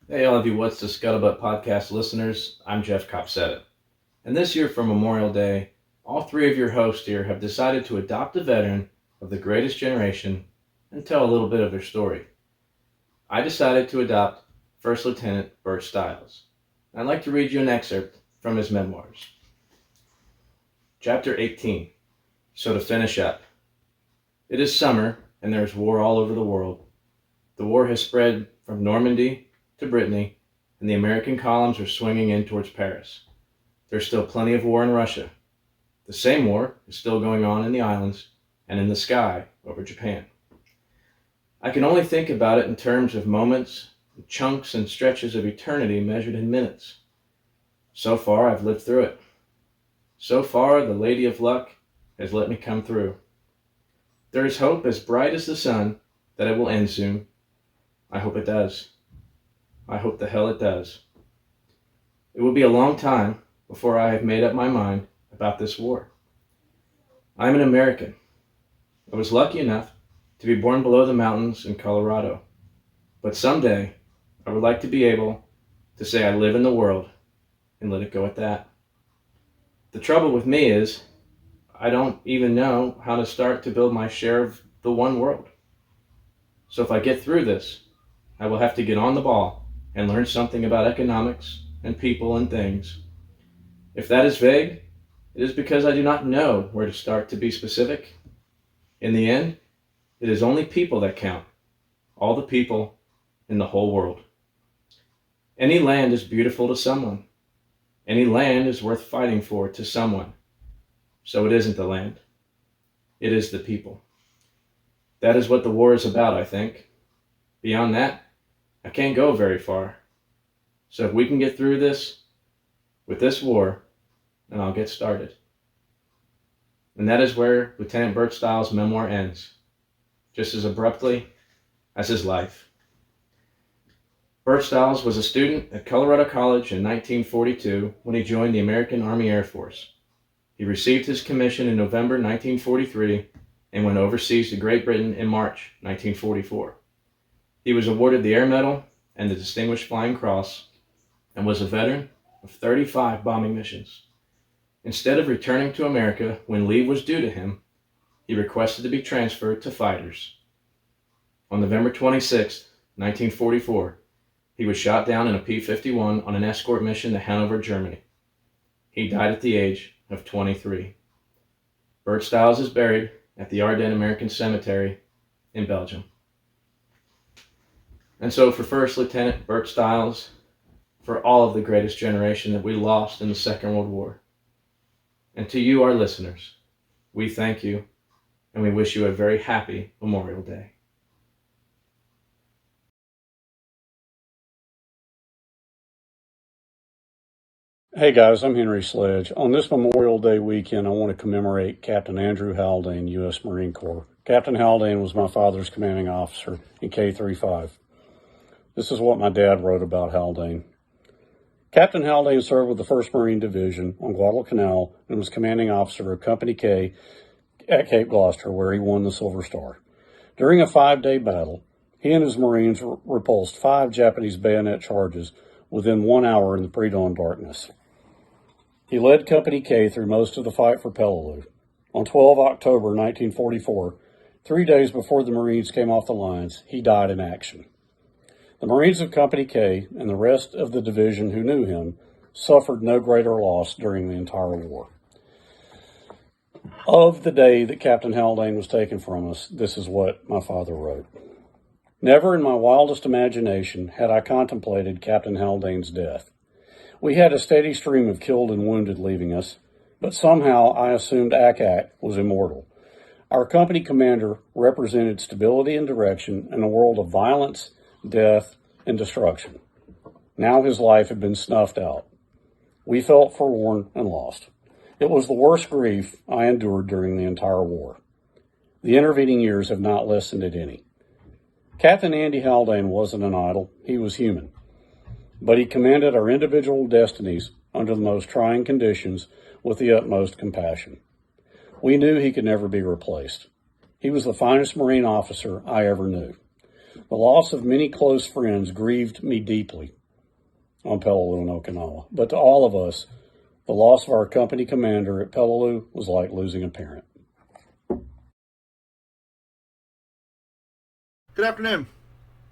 Hey, all of you What's the Scuttlebutt podcast listeners. I'm Jeff Copsetta. And this year for Memorial Day, all three of your hosts here have decided to adopt a veteran of the greatest generation and tell a little bit of their story. I decided to adopt First Lieutenant Bert Stiles. I'd like to read you an excerpt from his memoirs. Chapter 18. So to finish up. It is summer, and there is war all over the world. The war has spread from Normandy to Brittany, and the American columns are swinging in towards Paris. There's still plenty of war in Russia. The same war is still going on in the islands and in the sky over Japan. I can only think about it in terms of moments, chunks and stretches of eternity measured in minutes. So far, I've lived through it. So far, the Lady of Luck has let me come through. There is hope as bright as the sun that it will end soon. I hope it does. I hope the hell it does. It will be a long time before I have made up my mind about this war. I'm an American. I was lucky enough to be born below the mountains in Colorado. But someday, I would like to be able to say I live in the world and let it go at that. The trouble with me is, I don't even know how to start to build my share of the one world. So if I get through this, I will have to get on the ball and learn something about economics and people and things. If that is vague, it is because I do not know where to start to be specific. In the end, it is only people that count, all the people in the whole world. Any land is beautiful to someone. Any land is worth fighting for to someone. So it isn't the land. It is the people. That is what the war is about, I think. Beyond that, I can't go very far. So if we can get through this, with this war, then I'll get started. And that is where Lieutenant Bert Stiles' memoir ends, just as abruptly as his life. Bert Stiles was a student at Colorado College in 1942 when he joined the American Army Air Force. He received his commission in November 1943 and went overseas to Great Britain in March 1944. He was awarded the Air Medal and the Distinguished Flying Cross and was a veteran of 35 bombing missions. Instead of returning to America when leave was due to him, he requested to be transferred to fighters. On November 26, 1944, he was shot down in a P-51 on an escort mission to Hanover, Germany. He died at the age of 23. Bert Stiles is buried at the Ardennes American Cemetery in Belgium. And so for First Lieutenant Bert Stiles, for all of the greatest generation that we lost in the Second World War, and to you, our listeners, we thank you and we wish you a very happy Memorial Day. Hey guys, I'm Henry Sledge. On this Memorial Day weekend, I want to commemorate Captain Andrew Haldane, U.S. Marine Corps. Captain Haldane was my father's commanding officer in K-35. This is what my dad wrote about Haldane. Captain Haldane served with the 1st Marine Division on Guadalcanal and was commanding officer of Company K at Cape Gloucester, where he won the Silver Star. During a 5-day battle, he and his Marines repulsed 5 Japanese bayonet charges within 1 hour in the pre-dawn darkness. He led Company K through most of the fight for Peleliu. On 12 October 1944, 3 days before the Marines came off the lines, he died in action. The Marines of Company K and the rest of the division who knew him suffered no greater loss during the entire war. Of the day that Captain Haldane was taken from us, this is what my father wrote. Never in my wildest imagination had I contemplated Captain Haldane's death. We had a steady stream of killed and wounded leaving us, but somehow I assumed Ak was immortal. Our company commander represented stability and direction in a world of violence, death, and destruction. Now his life had been snuffed out. We felt forlorn and lost. It was the worst grief I endured during the entire war. The intervening years have not lessened it any. Captain Andy Haldane wasn't an idol, he was human. But he commanded our individual destinies under the most trying conditions with the utmost compassion. We knew he could never be replaced. He was the finest Marine officer I ever knew. The loss of many close friends grieved me deeply on Peleliu and Okinawa. But to all of us, the loss of our company commander at Peleliu was like losing a parent. Good afternoon.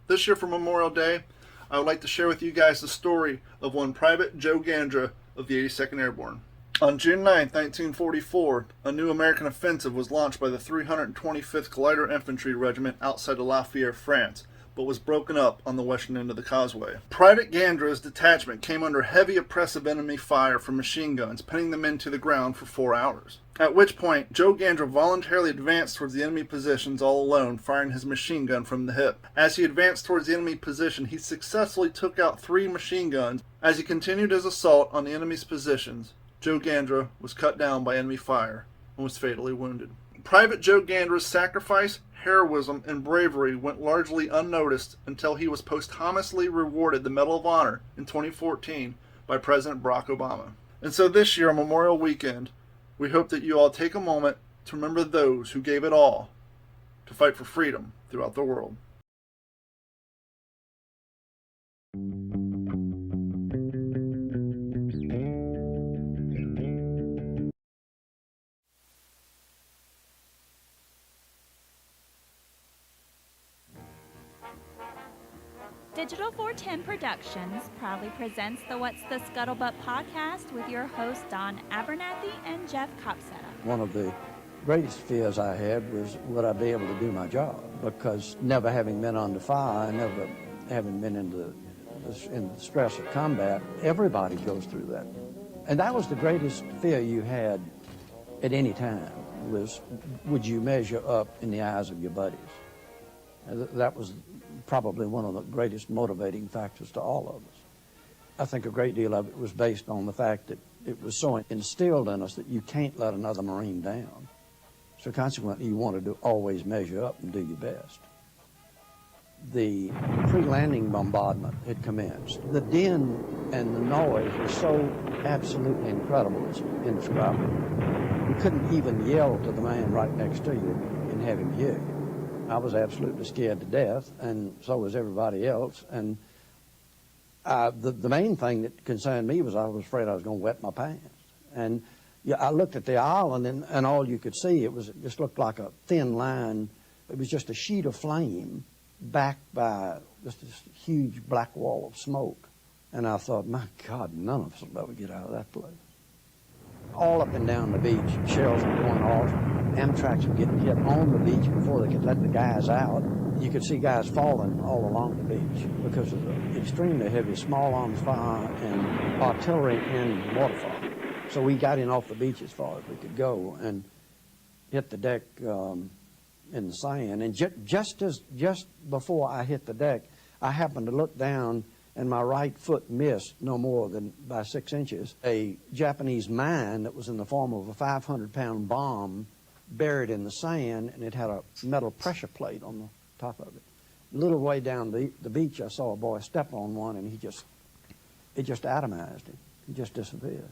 This year for Memorial Day, I would like to share with you guys the story of one Private Joe Gandra of the 82nd Airborne. On June 9, 1944, a new American offensive was launched by the 325th Glider Infantry Regiment outside of Lafayette, France, but was broken up on the western end of the causeway. Private Gandra's detachment came under heavy oppressive enemy fire from machine guns, pinning the men to the ground for 4 hours. At which point, Joe Gandra voluntarily advanced towards the enemy positions all alone, firing his machine gun from the hip. As he advanced towards the enemy position, he successfully took out 3 machine guns. As he continued his assault on the enemy's positions, Joe Gandra was cut down by enemy fire and was fatally wounded. Private Joe Gandra's sacrifice, heroism, and bravery went largely unnoticed until he was posthumously rewarded the Medal of Honor in 2014 by President Barack Obama. And so this year on Memorial Weekend, we hope that you all take a moment to remember those who gave it all to fight for freedom throughout the world. Digital 410 Productions proudly presents the What's the Scuttlebutt podcast with your hosts Don Abernathy and Jeff Copsetta. One of the greatest fears I had was, would I be able to do my job? Because never having been under fire, never having been in the stress of combat, everybody goes through that. And that was the greatest fear you had at any time, was would you measure up in the eyes of your buddies? And that was probably one of the greatest motivating factors to all of us. I think a great deal of it was based on the fact that it was so instilled in us that you can't let another Marine down. So consequently, you wanted to always measure up and do your best. The pre-landing bombardment had commenced. The din and the noise was so absolutely incredible, it's indescribable. You couldn't even yell to the man right next to you and have him hear you. I was absolutely scared to death, and so was everybody else. And the main thing that concerned me was I was afraid I was going to wet my pants. And yeah, I looked at the island, and all you could see, it just looked like a thin line. It was just a sheet of flame backed by just this huge black wall of smoke. And I thought, my God, none of us will ever get out of that place. All up and down the beach, shells were going off. Amtraks were getting hit on the beach before they could let the guys out. You could see guys falling all along the beach because of the extremely heavy small arms fire and artillery and waterfall. So we got in off the beach as far as we could go and hit the deck in the sand. And just before I hit the deck, I happened to look down, and my right foot missed no more than by 6 inches. A Japanese mine that was in the form of a 500-pound bomb buried in the sand, and it had a metal pressure plate on the top of it. A little way down the beach, I saw a boy step on one, and it just atomized him. He just disappeared.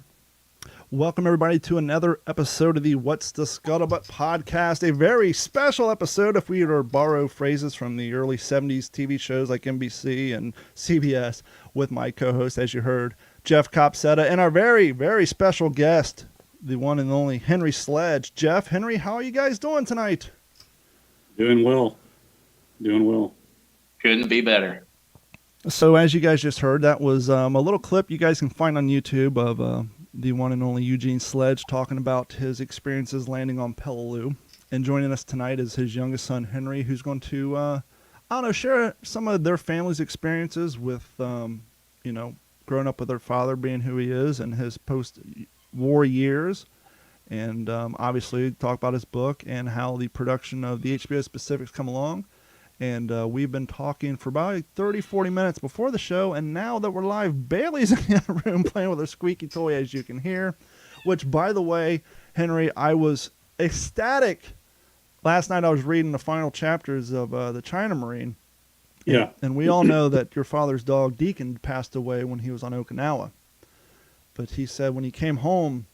Welcome, everybody, to another episode of the What's the Scuttlebutt podcast. A very special episode, if we were to borrow phrases from the early 70s TV shows like NBC and CBS, with my co-host, as you heard, Jeff Copsetta, and our very, very special guest, the one and only Henry Sledge. Jeff, Henry, how are you guys doing tonight? Doing well. Couldn't be better. So as you guys just heard, that was a little clip you guys can find on YouTube of the one and only Eugene Sledge talking about his experiences landing on Peleliu. And joining us tonight is his youngest son, Henry, who's going to, share some of their family's experiences with, growing up with their father being who he is and his post-war years. And obviously talk about his book and how the production of the HBO Pacific's come along. And we've been talking for about 30, 40 minutes before the show, and now that we're live, Bailey's in the other room playing with her squeaky toy, as you can hear, which, by the way, Henry, I was ecstatic. Last night I was reading the final chapters of the China Marine. Yeah. And we all know that your father's dog, Deacon, passed away when he was on Okinawa. But he said when he came home,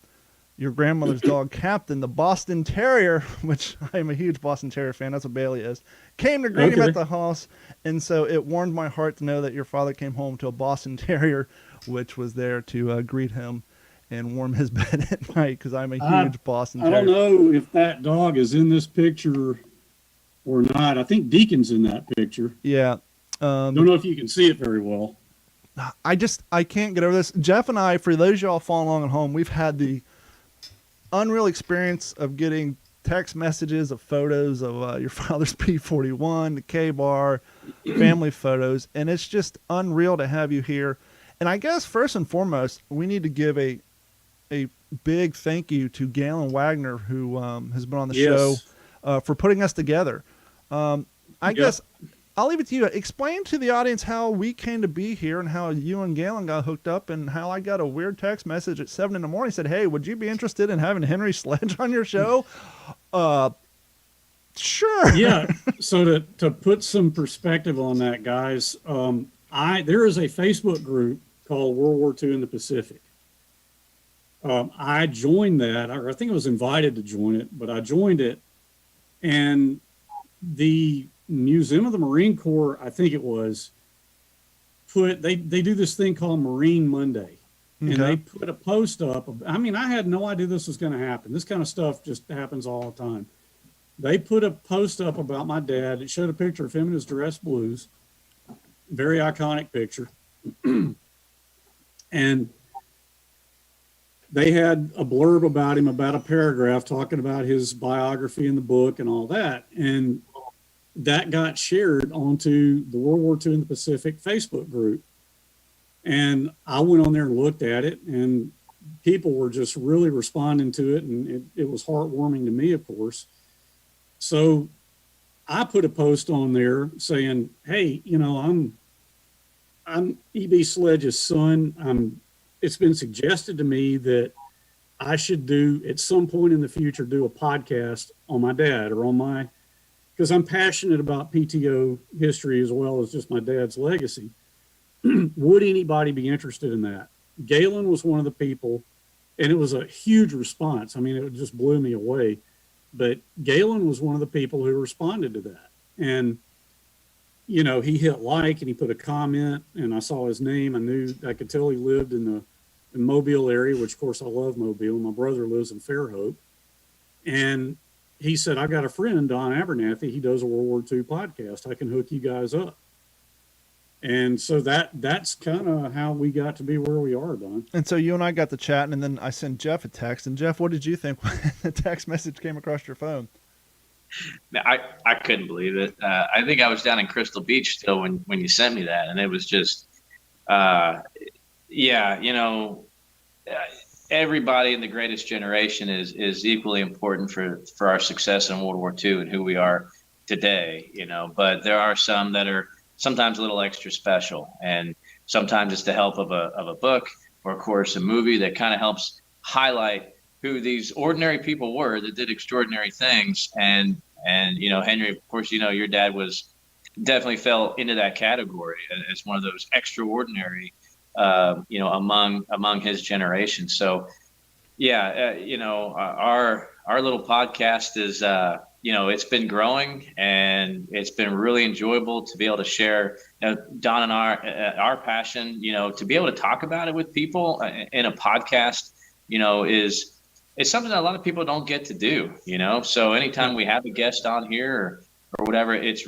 your grandmother's dog Captain, the Boston Terrier, which I'm a huge Boston Terrier fan, that's what Bailey is, came to greet him at the house. And so it warmed my heart to know that your father came home to a Boston Terrier, which was there to greet him and warm his bed at night, because I'm a huge Boston Terrier. I don't know if that dog is in this picture or not. I think Deacon's in that picture. Yeah. Don't know if you can see it very well. I can't get over this. Jeff and I, for those of y'all following along at home, we've had the unreal experience of getting text messages of photos of your father's P41, the K-Bar, family photos, and it's just unreal to have you here. And I guess first and foremost, we need to give a big thank you to Galen Wagner, who has been on the show for putting us together. I guess I'll leave it to you. Explain to the audience how we came to be here and how you and Galen got hooked up, and how I got a weird text message at 7 a.m. Said, "Hey, would you be interested in having Henry Sledge on your show?" Sure. Yeah. So to put some perspective on that, guys, there is a Facebook group called World War II in the Pacific. I joined that, or I think I was invited to join it, but I joined it, and the Museum of the Marine Corps, I think it was, they do this thing called Marine Monday. Okay. And they put a post up. I mean, I had no idea this was going to happen. This kind of stuff just happens all the time. They put a post up about my dad. It showed a picture of him in his dress blues. Very iconic picture. And they had a blurb about him, about a paragraph talking about his biography in the book and all that. And that got shared onto the World War II in the Pacific Facebook group. And I went on there and looked at it, and people were just really responding to it. And it was heartwarming to me, of course. So I put a post on there saying, "Hey, I'm E.B. Sledge's son. It's been suggested to me that I should at some point in the future, do a podcast on my dad because I'm passionate about PTO history as well as just my dad's legacy. Would anybody be interested in that?" Galen was one of the people, and it was a huge response. I mean, it just blew me away. But Galen was one of the people who responded to that. And, he hit like, and he put a comment, and I saw his name. I could tell he lived in the Mobile area, which of course I love Mobile. My brother lives in Fairhope. And he said, "I got a friend, Don Abernathy. He does a World War II podcast. I can hook you guys up." And so that's kind of how we got to be where we are, Don. And so you and I got to chatting, and then I sent Jeff a text. And Jeff, what did you think when the text message came across your phone? I couldn't believe it. I think I was down in Crystal Beach still when you sent me that, and it was just, everybody in the greatest generation is equally important for our success in World War II and who we are today. But there are some that are sometimes a little extra special, and sometimes it's the help of a book or, of course, a movie that kind of helps highlight who these ordinary people were that did extraordinary things. And Henry, of course, your dad definitely fell into that category as one of those extraordinary, among his generation. So, our little podcast is, it's been growing, and it's been really enjoyable to be able to share, Don and our passion, to be able to talk about it with people in a podcast, it's something that a lot of people don't get to do, So anytime we have a guest on here or whatever, it's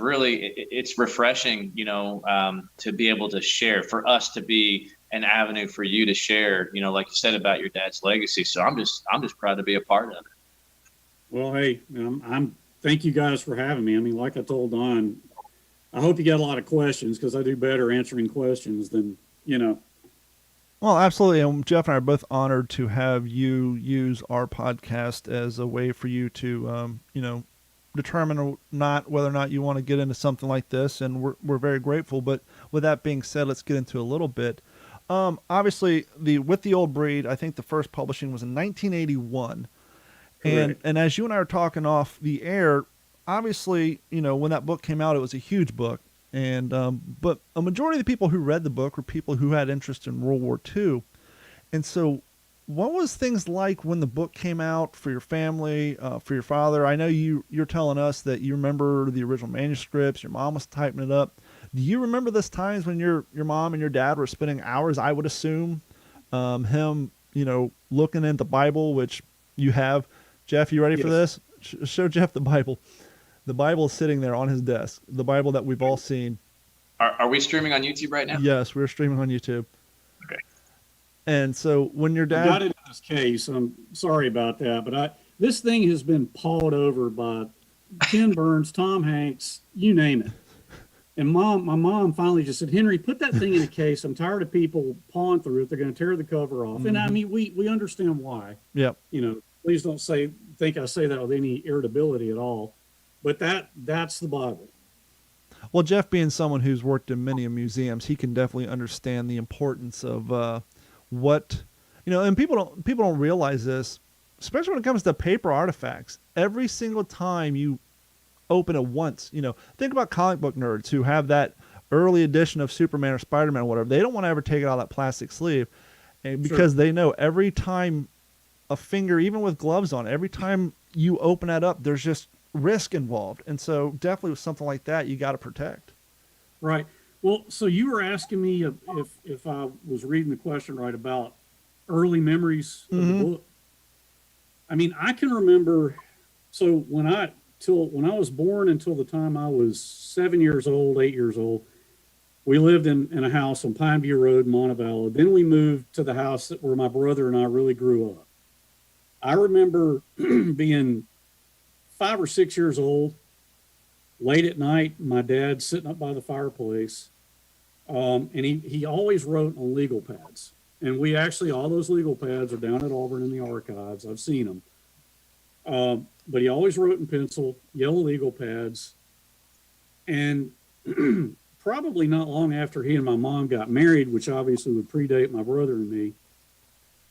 refreshing, to be able to share, for us to be an avenue for you to share, like you said, about your dad's legacy. So I'm just proud to be a part of it. Well, hey, thank you guys for having me. I mean, like I told Don, I hope you got a lot of questions, because I do better answering questions than. Well, absolutely. And Jeff and I are both honored to have you use our podcast as a way for you to, determine or not whether or not you want to get into something like this. And we're very grateful. But with that being said, let's get into a little bit. Obviously, With the Old Breed, I think the first publishing was in 1981. And as you and I were talking off the air, obviously, when that book came out, it was a huge book. And but a majority of the people who read the book were people who had interest in World War II. And so what was things like when the book came out for your family, for your father? I know you're telling us that you remember the original manuscripts. Your mom was typing it up. Do you remember those times when your mom and your dad were spending hours? I would assume him, looking at the Bible, which you have. Jeff, you ready for this? Show Jeff the Bible. The Bible is sitting there on his desk. The Bible that we've all seen. Are we streaming on YouTube right now? Yes, we're streaming on YouTube. Okay. And so when your dad I got it in this case, I'm sorry about that, but this thing has been pawed over by Ken Burns, Tom Hanks, you name it. And my mom finally just said, Henry, put that thing in a case. I'm tired of people pawing through it. They're going to tear the cover off. And I mean, we understand why. Yep. Please don't think I say that with any irritability at all. But that's the Bible. Well, Jeff being someone who's worked in many museums, he can definitely understand the importance of what, and people don't realize this, especially when it comes to paper artifacts. Every single time you open it once, think about comic book nerds who have that early edition of Superman or Spider-Man or whatever. They don't want to ever take it out of that plastic sleeve, and because they know every time a finger, even with gloves on, every time you open that up, there's just risk involved. And so definitely with something like that, you got to protect. Right. Well, so you were asking me if I was reading the question right about early memories of the book. I mean, I can remember, so when I was born until the time I was 7 years old, 8 years old, we lived in a house on Pineview Road in Montevallo. Then we moved to the house where my brother and I really grew up. I remember being 5 or 6 years old, late at night, my dad sitting up by the fireplace, and he always wrote on legal pads. And we actually, all those legal pads are down at Auburn in the archives. I've seen them. But he always wrote in pencil, yellow legal pads. And probably not long after he and my mom got married, which obviously would predate my brother and me,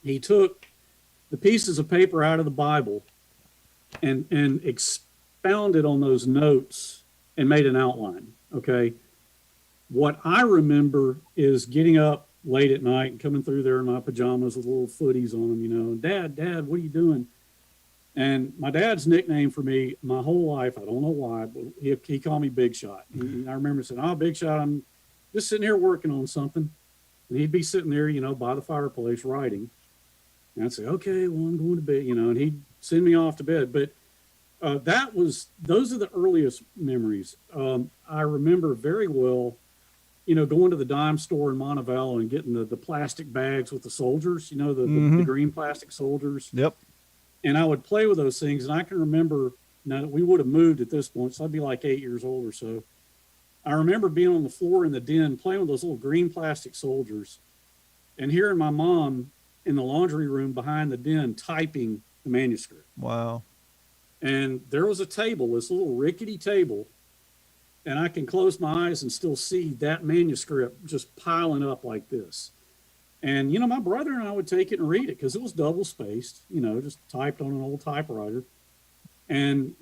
he took the pieces of paper out of the Bible and expounded on those notes and made an outline. Okay. What I remember is getting up late at night and coming through there in my pajamas with little footies on them, Dad, what are you doing? And my dad's nickname for me my whole life, I don't know why, but he called me Big Shot. And I remember saying, Big Shot, I'm just sitting here working on something. And he'd be sitting there, by the fireplace writing. And I'd say, okay, well, I'm going to bed, and he'd send me off to bed. But those are the earliest memories. I remember very well, going to the dime store in Montevallo and getting the plastic bags with the soldiers, the green plastic soldiers. Yep. And I would play with those things. And I can remember, now we would have moved at this point, so I'd be like 8 years old or so. I remember being on the floor in the den playing with those little green plastic soldiers and hearing my mom in the laundry room behind the den typing the manuscript. Wow. And there was a table, this little rickety table, and I can close my eyes and still see that manuscript just piling up like this. And, my brother and I would take it and read it because it was double spaced, just typed on an old typewriter. And,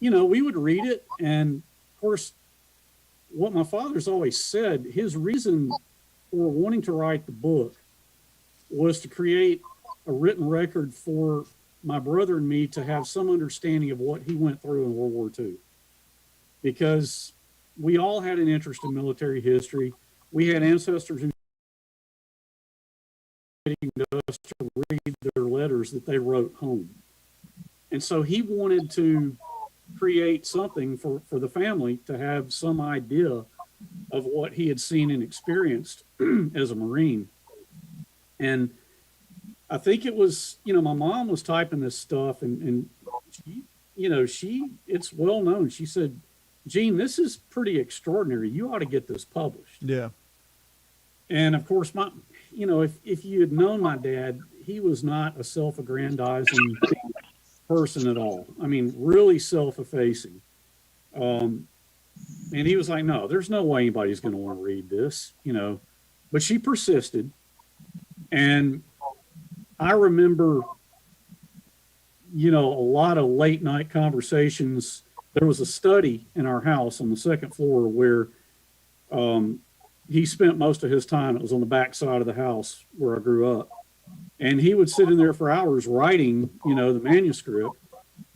we would read it. And, of course, what my father's always said, his reason for wanting to write the book was to create a written record for my brother and me to have some understanding of what he went through in World War II. Because we all had an interest in military history. We had ancestors who to us to read their letters that they wrote home. And so he wanted to create something for the family to have some idea of what he had seen and experienced as a Marine. And I think it was, my mom was typing this stuff and she, it's well known. She said, Gene, this is pretty extraordinary. You ought to get this published. Yeah. And of course, if you had known my dad, he was not a self-aggrandizing person at all. I mean, really self-effacing. And he was like, no, there's no way anybody's going to want to read this, but she persisted. And I remember, a lot of late night conversations. There was a study in our house on the second floor where, he spent most of his time. It was on the back side of the house where I grew up. And he would sit in there for hours writing, the manuscript.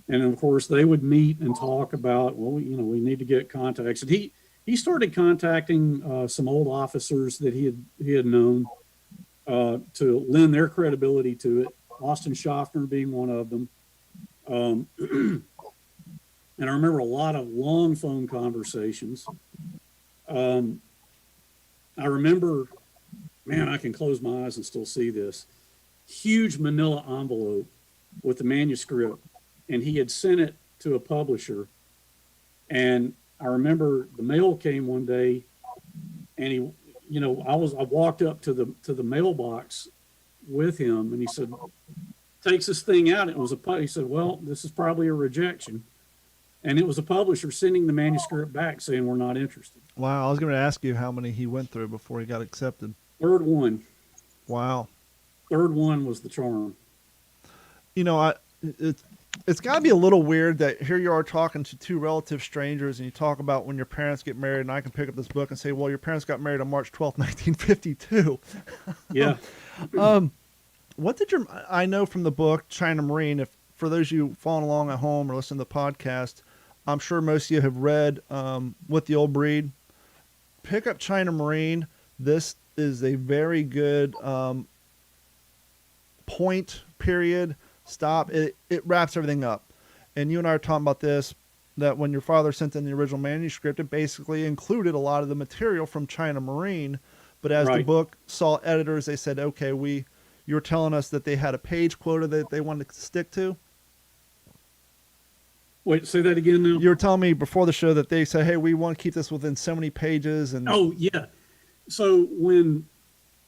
And of course, they would meet and talk about, well, we need to get contacts. And he started contacting some old officers that he had known to lend their credibility to it. Austin Schaffner being one of them. And I remember a lot of long phone conversations. I remember, man, I can close my eyes and still see this huge manila envelope with the manuscript, and he had sent it to a publisher. And I remember the mail came one day, and I walked up to the mailbox with him, and he said, takes this thing out. He said, well, this is probably a rejection. And it was a publisher sending the manuscript back saying, we're not interested. Wow. I was going to ask you how many he went through before he got accepted. Third one. Wow. Third one was the charm. It's got to be a little weird that here you are talking to two relative strangers, and you talk about when your parents get married, and I can pick up this book and say, well, your parents got married on March 12th, 1952. Yeah. I know from the book, China Marine, if for those of you following along at home or listening to the podcast, I'm sure most of you have read With the Old Breed. Pick up China Marine. This is a very good point, period, stop. It wraps everything up. And you and I are talking about this, that when your father sent in the original manuscript, it basically included a lot of the material from China Marine. But as the book saw editors, they said, okay, you were telling us that they had a page quota that they wanted to stick to. Wait, say that again now. You were telling me before the show that they said, hey, we want to keep this within so many pages. And oh, yeah. So when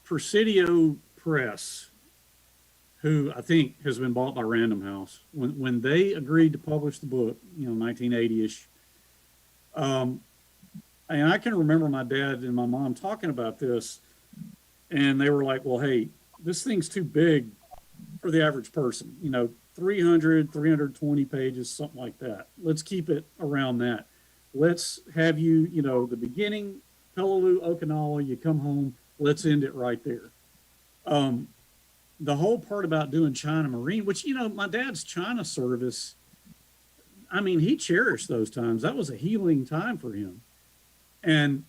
Presidio Press, who I think has been bought by Random House, when they agreed to publish the book, 1980-ish, and I can remember my dad and my mom talking about this, and they were like, well, hey, this thing's too big for the average person, 300, 320 pages, something like that. Let's keep it around that. Let's have you, the beginning, Peleliu, Okinawa, you come home, let's end it right there. The whole part about doing China Marine, which, my dad's China service, I mean, he cherished those times. That was a healing time for him. And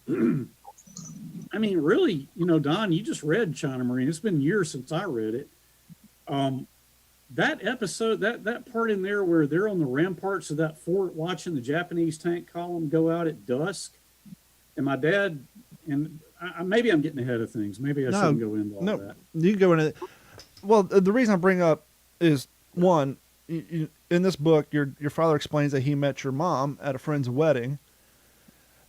I mean, really, Don, you just read China Marine. It's been years since I read it. That episode, that part in there where they're on the ramparts of that fort watching the Japanese tank column go out at dusk, and my dad, and maybe I'm getting ahead of things. Maybe I shouldn't go into all that. You can go into it. Well, the reason I bring up is, one, in this book, your father explains that he met your mom at a friend's wedding.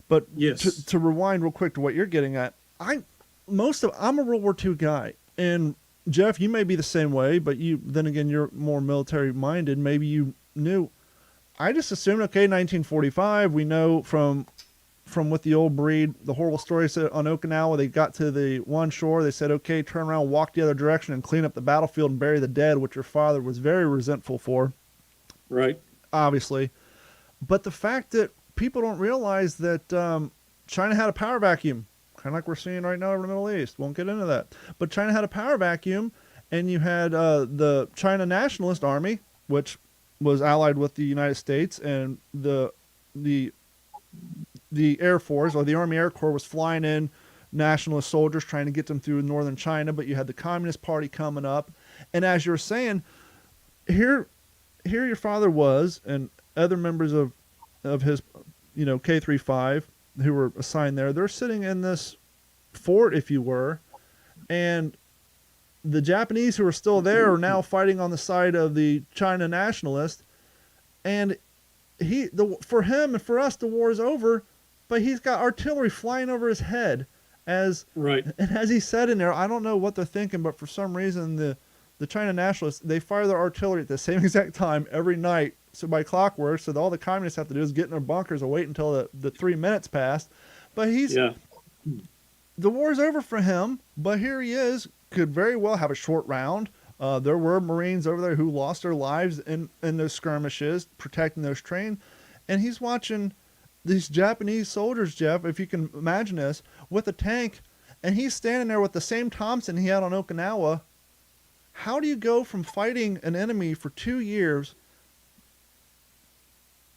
But yes. to rewind real quick to what you're getting at, I'm a World War II guy, and Jeff, you may be the same way, but then again, you're more military minded. Maybe you knew. I just assumed, okay, 1945. We know from With the Old Breed, the horrible story said on Okinawa, they got to the one shore. They said, okay, turn around, walk the other direction, and clean up the battlefield and bury the dead, which your father was very resentful for. Right. Obviously, but the fact that people don't realize that China had a power vacuum, kind of like we're seeing right now in the Middle East. Won't get into that. But China had a power vacuum, and you had the China Nationalist Army, which was allied with the United States, and the Air Force, or the Army Air Corps, was flying in nationalist soldiers trying to get them through northern China. But you had the Communist Party coming up. And as you're saying, here your father was, and other members of his, K-35 who were assigned there, they're sitting in this fort, if you were, and the Japanese who are still there are now fighting on the side of the China nationalists. And for him and for us, the war is over, but he's got artillery flying over his head. And as he said in there, I don't know what they're thinking, but for some reason the China nationalists, they fire their artillery at the same exact time every night. So by clockwork, so all the communists have to do is get in their bunkers and wait until the 3 minutes pass. But the war's over for him, but here he is, could very well have a short round. There were Marines over there who lost their lives in those skirmishes, protecting those trains. And he's watching these Japanese soldiers, Jeff, if you can imagine this, with a tank, and he's standing there with the same Thompson he had on Okinawa, How do you go from fighting an enemy for 2 years,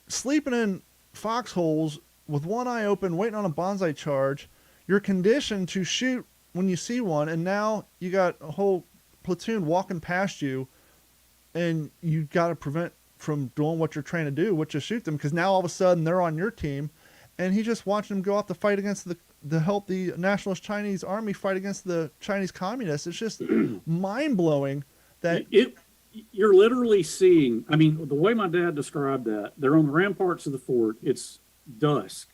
sleeping in foxholes with one eye open, waiting on a bonsai charge? You're conditioned to shoot when you see one, and now you got a whole platoon walking past you, and you got to prevent from doing what you're trying to do, which is shoot them, because now all of a sudden they're on your team, and he's just watching them go out to fight against the help the nationalist Chinese army fight against the Chinese communists. It's just mind-blowing that you're literally seeing, I mean, the way my dad described that, they're on the ramparts of the fort, it's dusk,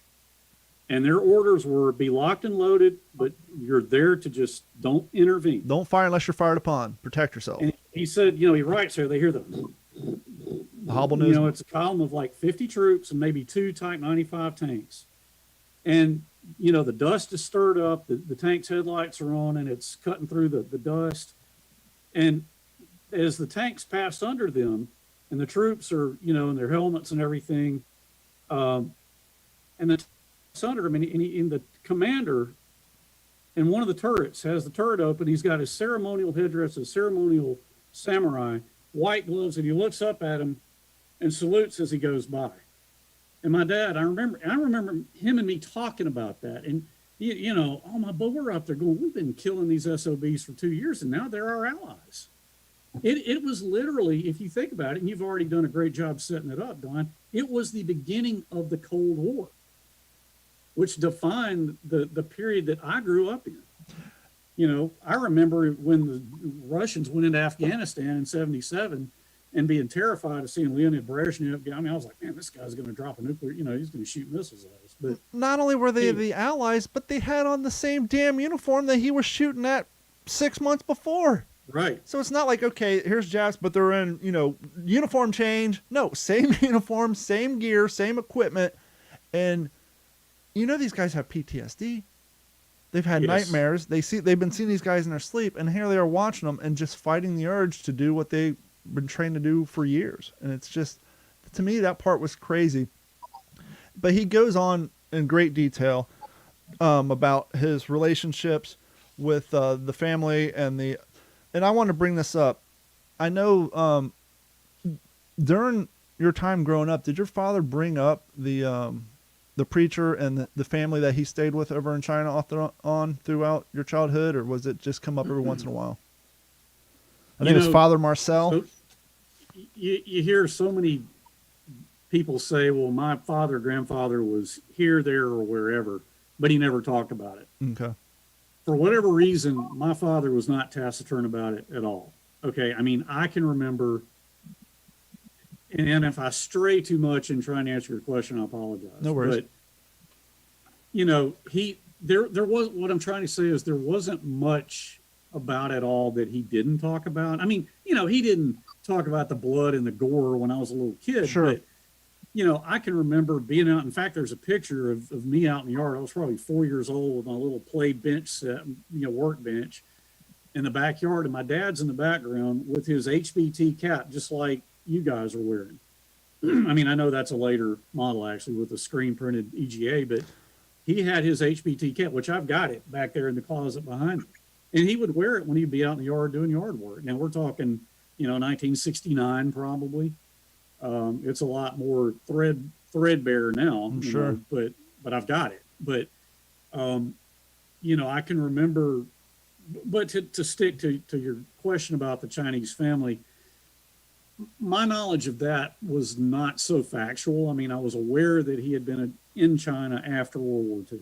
and their orders were be locked and loaded, but you're there to just don't intervene. Don't fire unless you're fired upon. Protect yourself. And he said, he writes here, they hear the hobble news. It's a column of like 50 troops and maybe 2 Type 95 tanks. And, the dust is stirred up, the tank's headlights are on, and it's cutting through the dust. And as the tanks pass under them, and the troops are, in their helmets and everything, and the under them, and the commander in one of the turrets has the turret open. He's got his ceremonial headdress, his ceremonial samurai, white gloves, and he looks up at him and salutes as he goes by. And my dad, I remember him and me talking about that. And, oh my, but we're up there going, we've been killing these SOBs for 2 years, and now they're our allies. It was literally, if you think about it, and you've already done a great job setting it up, Don, it was the beginning of the Cold War, which defined the period that I grew up in. I remember when the Russians went into Afghanistan in 1977 and being terrified of seeing Leonid Brezhnev. I was like, man, this guy's going to drop a nuclear, he's going to shoot missiles at us. But not only were they the allies, but they had on the same damn uniform that he was shooting at 6 months before. Right. So it's not like, okay, here's Japs, but they're in, uniform change. No, same uniform, same gear, same equipment. And these guys have PTSD. They've had nightmares. They've been seeing these guys in their sleep, and here they are watching them and just fighting the urge to do what they've been trained to do for years. And it's just, to me, that part was crazy. But he goes on in great detail about his relationships with the family and I want to bring this up. I know during your time growing up, did your father bring up the preacher and the family that he stayed with over in China on throughout your childhood, or was it just come up every once in a while? I think it's Father Marcel. So you hear so many people say, well, my grandfather was here, there, or wherever, but he never talked about it. Okay. For whatever reason, my father was not taciturn about it at all. Okay. I can remember, and if I stray too much in trying to answer your question, I apologize. No worries. But, there was, what I'm trying to say is there wasn't much about it all that he didn't talk about. He didn't talk about the blood and the gore when I was a little kid. Sure. But, I can remember being out. In fact, there's a picture of me out in the yard. I was probably 4 years old with my little play bench set, workbench in the backyard. And my dad's in the background with his HBT cap, just like you guys are wearing. I know that's a later model actually with a screen printed EGA, but he had his HBT cap, which I've got it back there in the closet behind me. And he would wear it when he'd be out in the yard doing yard work. Now we're talking, 1969 probably. It's a lot more threadbare now, I'm sure. But I've got it. But, I can remember, but to stick to your question about the Chinese family, my knowledge of that was not so factual. I was aware that he had been in China after World War II.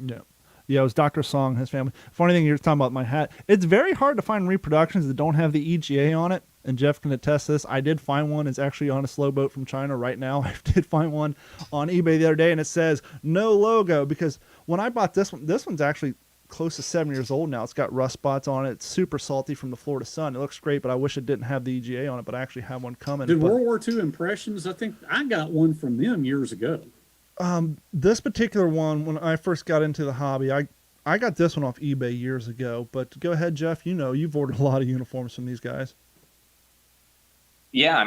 Yeah. Yeah, it was Dr. Song, his family. Funny thing, you're talking about my hat. It's very hard to find reproductions that don't have the EGA on it, and Jeff can attest this. I did find one. It's actually on a slow boat from China right now. I did find one on eBay the other day, and it says no logo, because when I bought this one's actually close to 7 years old now. It's got rust spots on it. It's super salty from the Florida sun. It looks great, but I wish it didn't have the EGA on it, but I actually have one coming. Did World War II Impressions? I think I got one from them years ago. This particular one, when I first got into the hobby, I got this one off eBay years ago. But go ahead, Jeff. You've ordered a lot of uniforms from these guys. Yeah,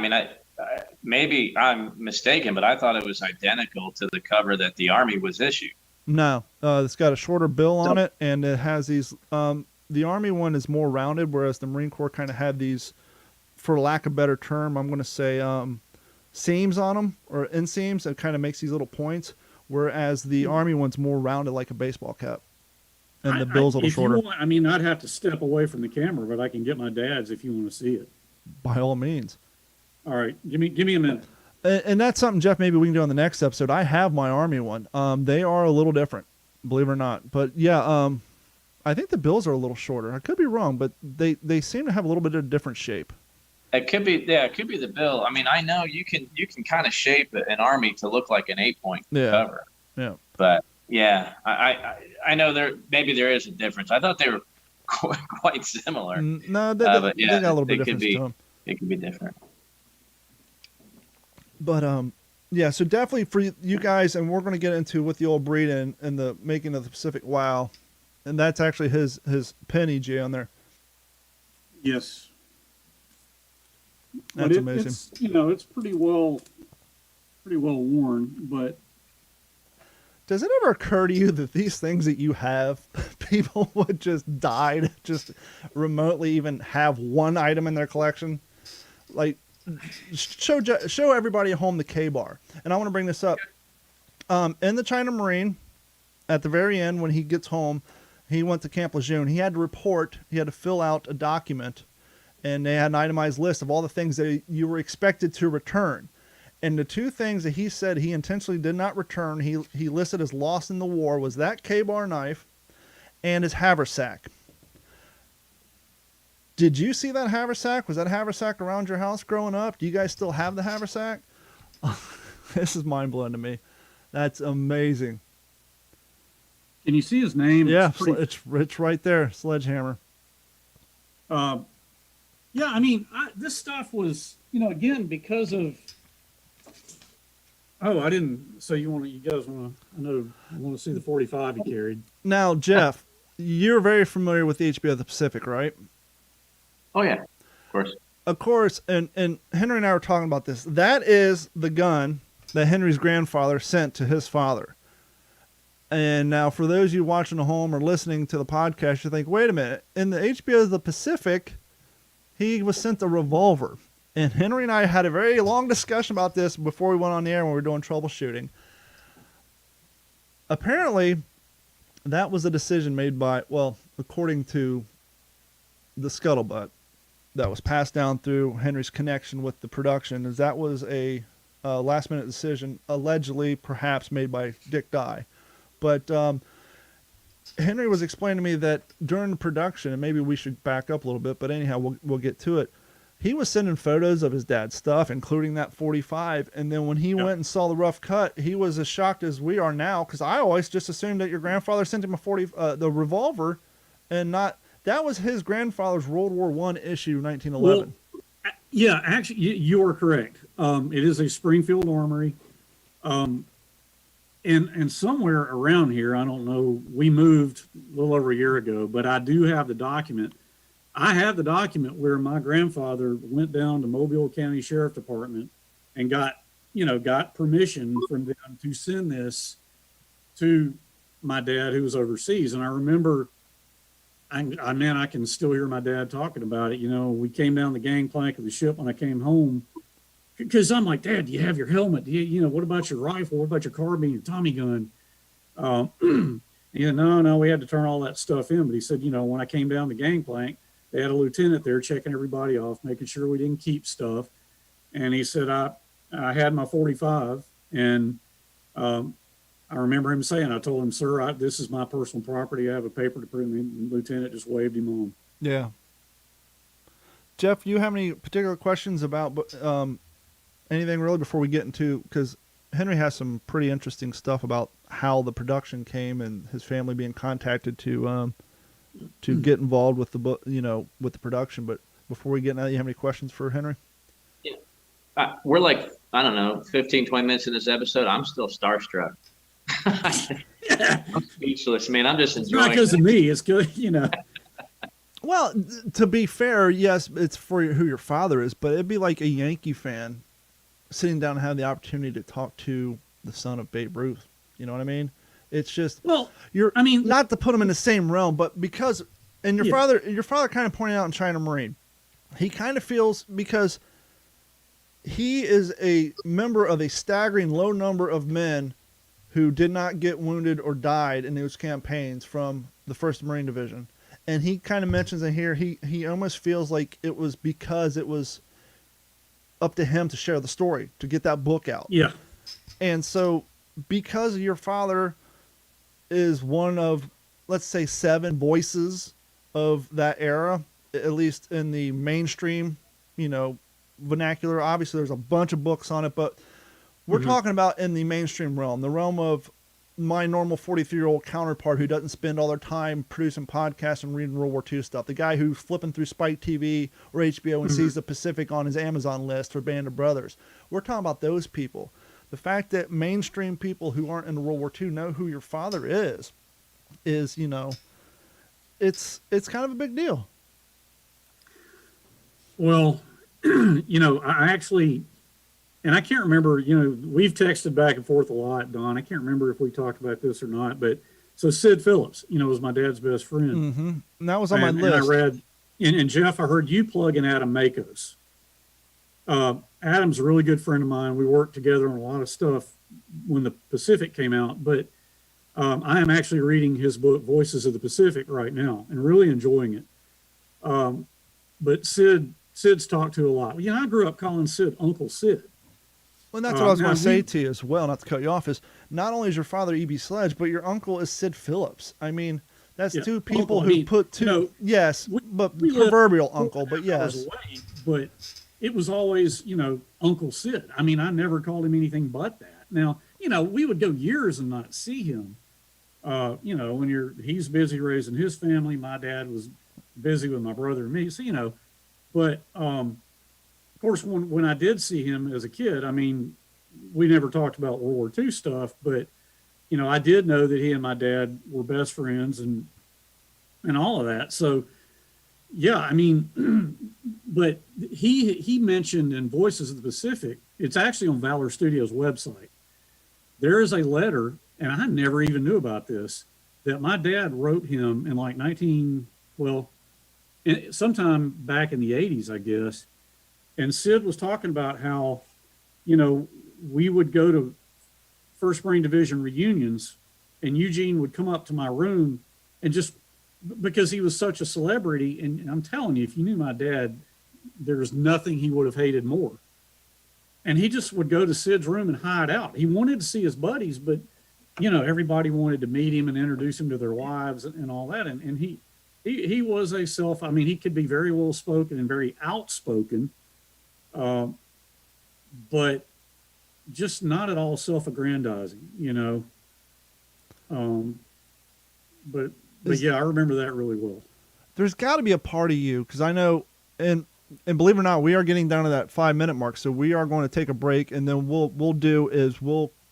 maybe I'm mistaken, but I thought it was identical to the cover that the Army was issued. No, it's got a shorter bill on it, and it has these the Army one is more rounded, whereas the Marine Corps kind of had these, for lack of a better term, I'm going to say seams on them, or inseams, that kind of makes these little points, whereas the Army one's more rounded like a baseball cap. And the bill's a little shorter. I mean, I'd have to step away from the camera, but I can get my dad's if you want to see it. By all means. All right, give me a minute. And that's something, Jeff, maybe we can do on the next episode. I have my Army one. They are a little different, believe it or not. But yeah, I think the bills are a little shorter. I could be wrong, but they seem to have a little bit of a different shape. It could be the bill. I mean, I know you can kind of shape an Army to look like an 8-point cover. Yeah. But yeah, I know maybe there is a difference. I thought they were quite similar. No, they but yeah, got a little bit difference to them. It could be different. But yeah, so definitely for you guys, and we're going to get into with the old breed and the making of the Pacific Wow, and that's actually his pen, EJ, on there. Yes. That's amazing. It's, it's pretty well worn, but does it ever occur to you that these things that you have, people would just die to just remotely even have one item in their collection? Like, show everybody at home the K-bar. And I want to bring this up. In the China Marine, at the very end, when he gets home, he went to Camp Lejeune. He had to fill out a document, and they had an itemized list of all the things that you were expected to return. And the two things that he said he intentionally did not return, he listed as lost in the war, was that K-bar knife and his haversack. Did you see that haversack? Was that haversack around your house growing up? Do you guys still have the haversack? This is mind-blowing to me. That's amazing. Can you see his name? Yeah, it's right there, Sledgehammer. Yeah, I mean, this stuff was, again, because of... Oh, I didn't. So you guys want to see the 45 he carried. Now, Jeff, you're very familiar with the HBO of the Pacific, right? Oh yeah, of course. Of course, and Henry and I were talking about this. That is the gun that Henry's grandfather sent to his father. And now, for those of you watching at home or listening to the podcast, you think, wait a minute, in the HBO of the Pacific, he was sent a revolver. And Henry and I had a very long discussion about this before we went on the air when we were doing troubleshooting. Apparently, that was a decision made by, well, according to the scuttlebutt that was passed down through Henry's connection with the production, is that was a last-minute decision, allegedly perhaps made by Dick Dye. But Henry was explaining to me that during the production, and maybe we should back up a little bit, but anyhow, we'll get to it. He was sending photos of his dad's stuff, including that 45. And then when he went and saw the rough cut, he was as shocked as we are now, because I always just assumed that your grandfather sent him the revolver, and not that was his grandfather's World War I issue, 1911. Well, yeah, actually, you are correct. It is a Springfield Armory, and somewhere around here, I don't know. We moved a little over a year ago, but I do have the document. I have the document where my grandfather went down to Mobile County Sheriff Department and got permission from them to send this to my dad who was overseas. And I remember, I can still hear my dad talking about it. We came down the gangplank of the ship when I came home, because I'm like, Dad, do you have your helmet? Do you, what about your rifle? What about your carbine, your Tommy gun? No, we had to turn all that stuff in. But he said, when I came down the gangplank, they had a lieutenant there checking everybody off, making sure we didn't keep stuff. And he said, I had my 45. And I remember him saying, I told him, sir, this is my personal property. I have a paper to prove me. And the lieutenant just waved him on. Yeah. Jeff, do you have any particular questions about anything really before we get into, because Henry has some pretty interesting stuff about how the production came and his family being contacted to get involved with the book, with the production. But before we get into that, you have any questions for Henry? Yeah. We're like, I don't know, 15, 20 minutes in this episode. I'm still starstruck. I'm speechless, man. I'm just enjoying it. Not because of me. It's good, Well, to be fair, yes, it's for who your father is, but it'd be like a Yankee fan sitting down and having the opportunity to talk to the son of Babe Ruth. You know what I mean? It's just, not to put them in the same realm, but because And your father kind of pointed out in China Marine, he kind of feels, because he is a member of a staggering low number of men who did not get wounded or died in those campaigns from the 1st Marine Division. And he kind of mentions in here, he almost feels like it was because it was up to him to share the story, to get that book out. Yeah. And so because your father is one of, let's say, 7 voices of that era, at least in the mainstream, vernacular. Obviously, there's a bunch of books on it, but we're talking about in the mainstream realm, the realm of my normal 43-year-old counterpart who doesn't spend all their time producing podcasts and reading World War II stuff. The guy who's flipping through Spike TV or HBO and sees the Pacific on his Amazon list for Band of Brothers. We're talking about those people. The fact that mainstream people who aren't in World War II know who your father is, it's kind of a big deal. Well, I actually, and I can't remember, we've texted back and forth a lot, Don. I can't remember if we talked about this or not, but so Sid Phillips, was my dad's best friend. Mm-hmm. And that was on my list. And I read, and Jeff, I heard you plug in Adam Makos. Adam's a really good friend of mine. We worked together on a lot of stuff when the Pacific came out, but I am actually reading his book, Voices of the Pacific, right now and really enjoying it. But Sid's talked to a lot. I grew up calling Sid Uncle Sid. Well, that's what I was going to say to you as well, not to cut you off, is not only is your father E.B. Sledge, but your uncle is Sid Phillips. I mean, that's two people who put two, yes, but proverbial uncle, but yes. Away, but it was always, Uncle Sid. I mean, I never called him anything but that. Now, we would go years and not see him. When he's busy raising his family, my dad was busy with my brother and me. So, but of course, when I did see him as a kid, I mean, we never talked about World War II stuff, but I did know that he and my dad were best friends and all of that. So, yeah, I mean, but he mentioned in Voices of the Pacific, it's actually on Valor Studios' website. There is a letter, and I never even knew about this, that my dad wrote him in sometime back in the 80s, I guess. And Sid was talking about how, we would go to 1st Marine Division reunions, and Eugene would come up to my room and just, because he was such a celebrity, and I'm telling you, if you knew my dad, there's nothing he would have hated more. And he just would go to Sid's room and hide out. He wanted to see his buddies, but, everybody wanted to meet him and introduce him to their wives and all that. And he was he could be very well spoken and very outspoken, but just not at all self-aggrandizing, But yeah, I remember that really well. There's got to be a part of you, because I know, and believe it or not, we are getting down to that 5-minute mark, so we are going to take a break, and then we'll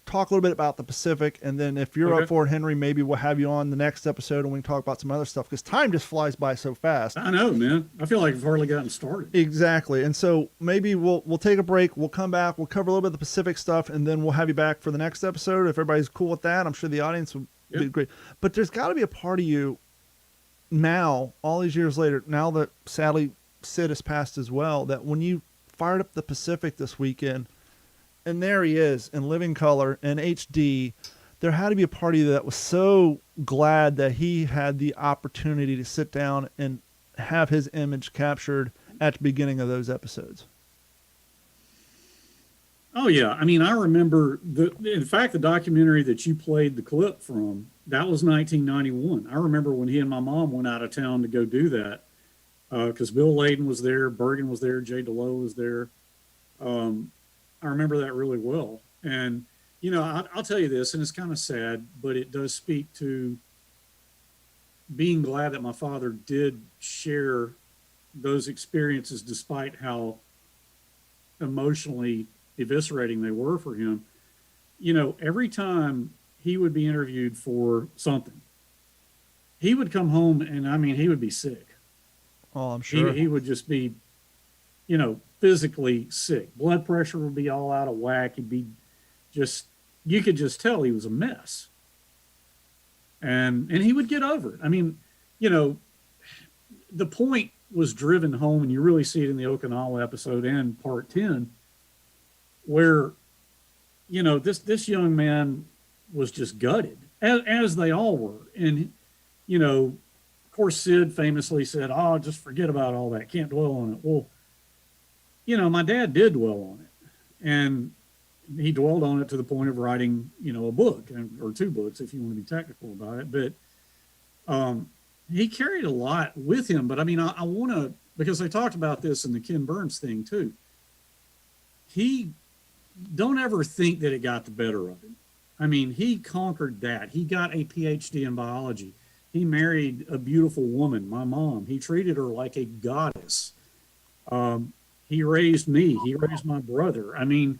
talk a little bit about the Pacific, and then if you're up for it, Henry, maybe we'll have you on the next episode and we can talk about some other stuff, because time just flies by so fast. I know, man. I feel like I've hardly gotten started. Exactly. And so maybe we'll take a break, we'll come back, we'll cover a little bit of the Pacific stuff, and then we'll have you back for the next episode. If everybody's cool with that, I'm sure the audience will be great. But there's got to be a part of you now, all these years later, now that sadly Sid has passed as well, that when you fired up the Pacific this weekend, and there he is in living color and HD, there had to be a part of you that was so glad that he had the opportunity to sit down and have his image captured at the beginning of those episodes. Oh yeah. I mean, I remember in fact, the documentary that you played the clip from, that was 1991. I remember when he and my mom went out of town to go do that. Because Bill Layden was there, Bergen was there, Jay DeLoe was there. I remember that really well. And, I'll tell you this, and it's kind of sad, but it does speak to being glad that my father did share those experiences despite how emotionally eviscerating they were for him. Every time he would be interviewed for something, he would come home and, he would be sick. Oh, I'm sure. He would just be, physically sick. Blood pressure would be all out of whack. He'd be you could just tell he was a mess. And he would get over it. I mean, the point was driven home, and you really see it in the Okinawa episode and part 10, where, this young man was just gutted, as they all were. And, of course, Sid famously said, "Oh, just forget about all that. Can't dwell on it." Well, my dad did dwell on it. And he dwelled on it to the point of writing, a book or 2 books, if you want to be technical about it. But he carried a lot with him. But I mean, I want to, because they talked about this in the Ken Burns thing too. He, don't ever think that it got the better of him. I mean, he conquered that. He got a PhD in biology. He married a beautiful woman, my mom. He treated her like a goddess. He raised me. He raised my brother. I mean,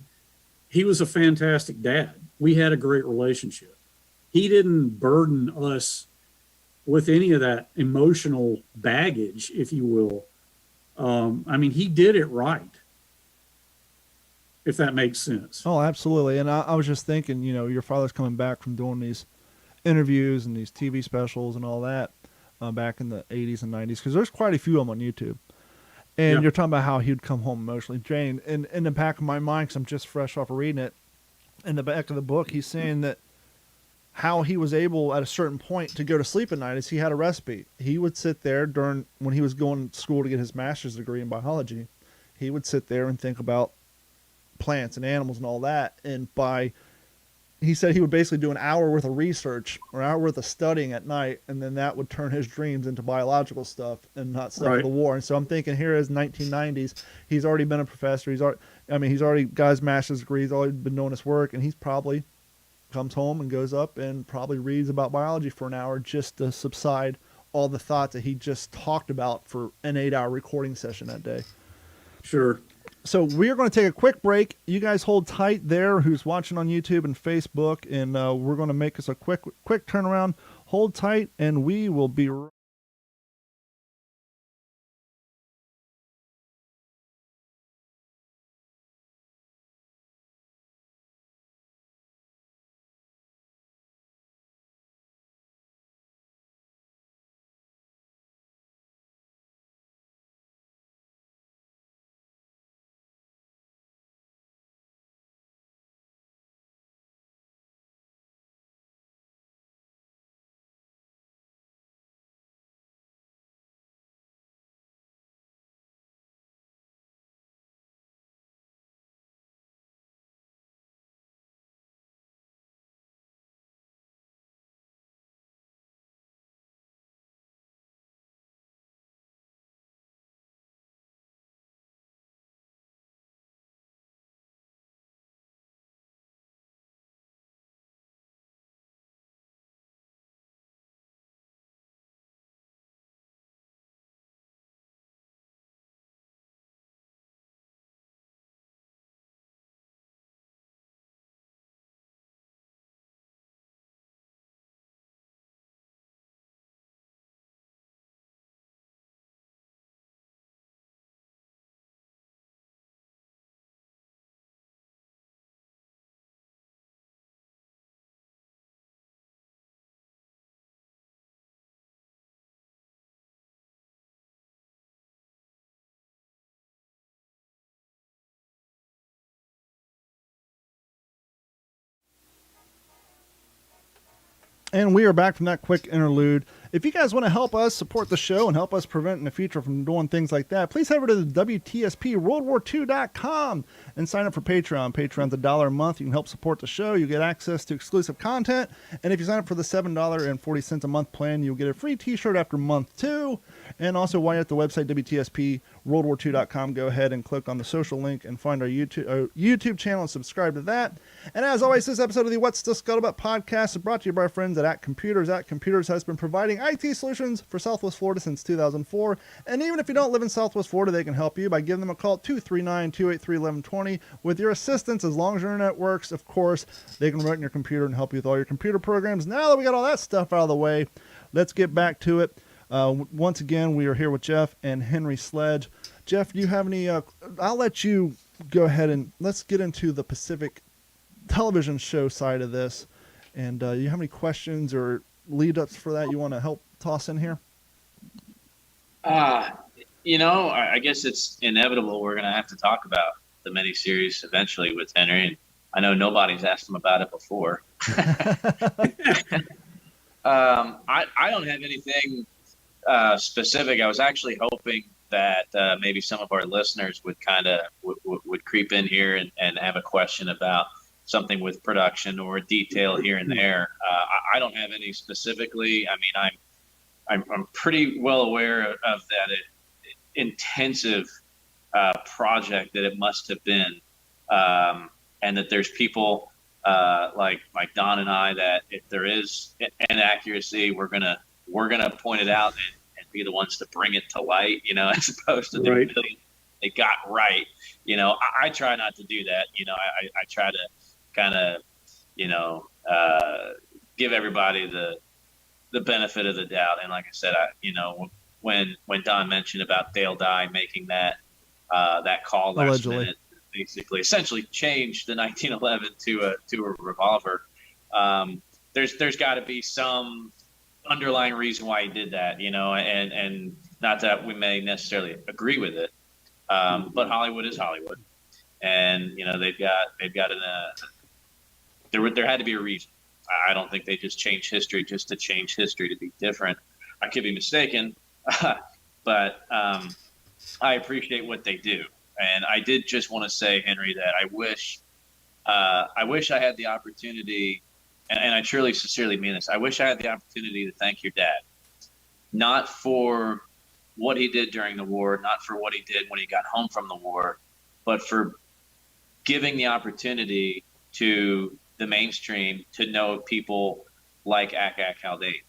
he was a fantastic dad. We had a great relationship. He didn't burden us with any of that emotional baggage, if you will. I mean, he did it right, if that makes sense. Oh, absolutely. And I was just thinking, your father's coming back from doing these interviews and these TV specials and all that back in the 80s and 90s, because there's quite a few of them on YouTube. And you're talking about how he'd come home emotionally drained. And in the back of my mind, because I'm just fresh off of reading it, in the back of the book, he's saying that how he was able at a certain point to go to sleep at night is he had a recipe. He would sit there when he was going to school to get his master's degree in biology. He would sit there and think about plants and animals and all that. And he said he would basically do an hour worth of research or an hour worth of studying at night, and then that would turn his dreams into biological stuff and not stuff of the war. And so I'm thinking here is 1990s. He's already been a professor. He's already got his master's degree. He's already been doing his work, and he's probably comes home and goes up and probably reads about biology for an hour just to subside all the thoughts that he just talked about for an 8-hour recording session that day. Sure. So we are going to take a quick break. You guys hold tight there, who's watching on YouTube and Facebook, and we're going to make us a quick turnaround. Hold tight, and we will be right. And we are back from that quick interlude. If you guys want to help us support the show and help us prevent in the future from doing things like that, please head over to the WTSP WorldWar2.com and sign up for Patreon. Patreon's $1 a month. You can help support the show. You get access to exclusive content. And if you sign up for the $7.40 a month plan, you'll get a free t-shirt after month 2. And also, while you're at the website, WTSP WorldWar2.com, go ahead and click on the social link and find our YouTube channel and subscribe to that. And as always, this episode of the What's the Scuttlebutt podcast is brought to you by our friends at Computers. Computers has been providing IT solutions for Southwest Florida since 2004. And even if you don't live in Southwest Florida, they can help you by giving them a call at 239-283-1120. With your assistance, as long as your internet works, of course, they can run your computer and help you with all your computer programs. Now that we got all that stuff out of the way, let's get back to it. Once again, we are here with Jeff and Henry Sledge. Jeff, do you have any, I'll let you go ahead and let's get into the Pacific television show side of this. And you have any questions or lead ups for that you want to help toss in here? Uh, I guess it's inevitable. We're going to have to talk about the miniseries eventually with Henry. And I know nobody's asked him about it before. I don't have anything specific. I was actually hoping that maybe some of our listeners would kind of would creep in here and have a question about something with production or a detail here and there. I don't have any specifically. I mean, I'm pretty well aware of that intensive project that it must have been, and that there's people like Don and I that if there is inaccuracy, we're gonna point it out and be the ones to bring it to light, as opposed to the Right. million they got right. I try not to do that. I try to kind of give everybody the benefit of the doubt. And like I said, when Don mentioned about Dale Dye making that call last Allegedly. minute, basically essentially changed the 1911 to a revolver. There's got to be some underlying reason why he did that, and not that we may necessarily agree with it, but Hollywood is Hollywood, and they've got there had to be a reason. I don't think they just changed history just to change history to be different. I could be mistaken, but I appreciate what they do. And I did just want to say, Henry, that I wish I had the opportunity, and I truly, sincerely mean this. I wish I had the opportunity to thank your dad, not for what he did during the war, not for what he did when he got home from the war, but for giving the opportunity to the mainstream to know people like Akak Haldane,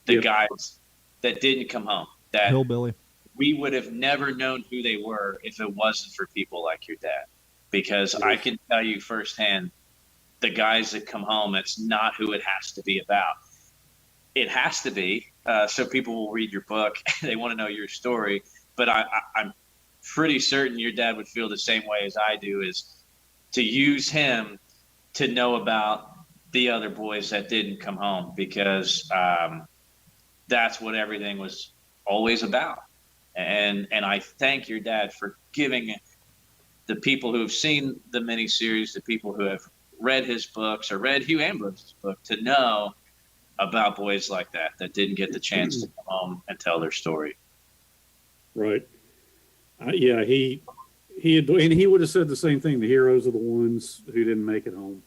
the Yep. guys that didn't come home, that Hillbilly. we would have never known who they were if it wasn't for people like your dad. Because I can tell you firsthand, the guys that come home, it's not who it has to be about. It has to be, so people will read your book. They want to know your story. But I'm pretty certain your dad would feel the same way as I do, is to use him to know about the other boys that didn't come home, because that's what everything was always about. And I thank your dad for giving the people who have seen the miniseries, the people who have read his books or read Hugh Ambrose's book, to know about boys like that didn't get the chance to come home and tell their story. Right. Yeah, he would have said the same thing. The heroes are the ones who didn't make it home.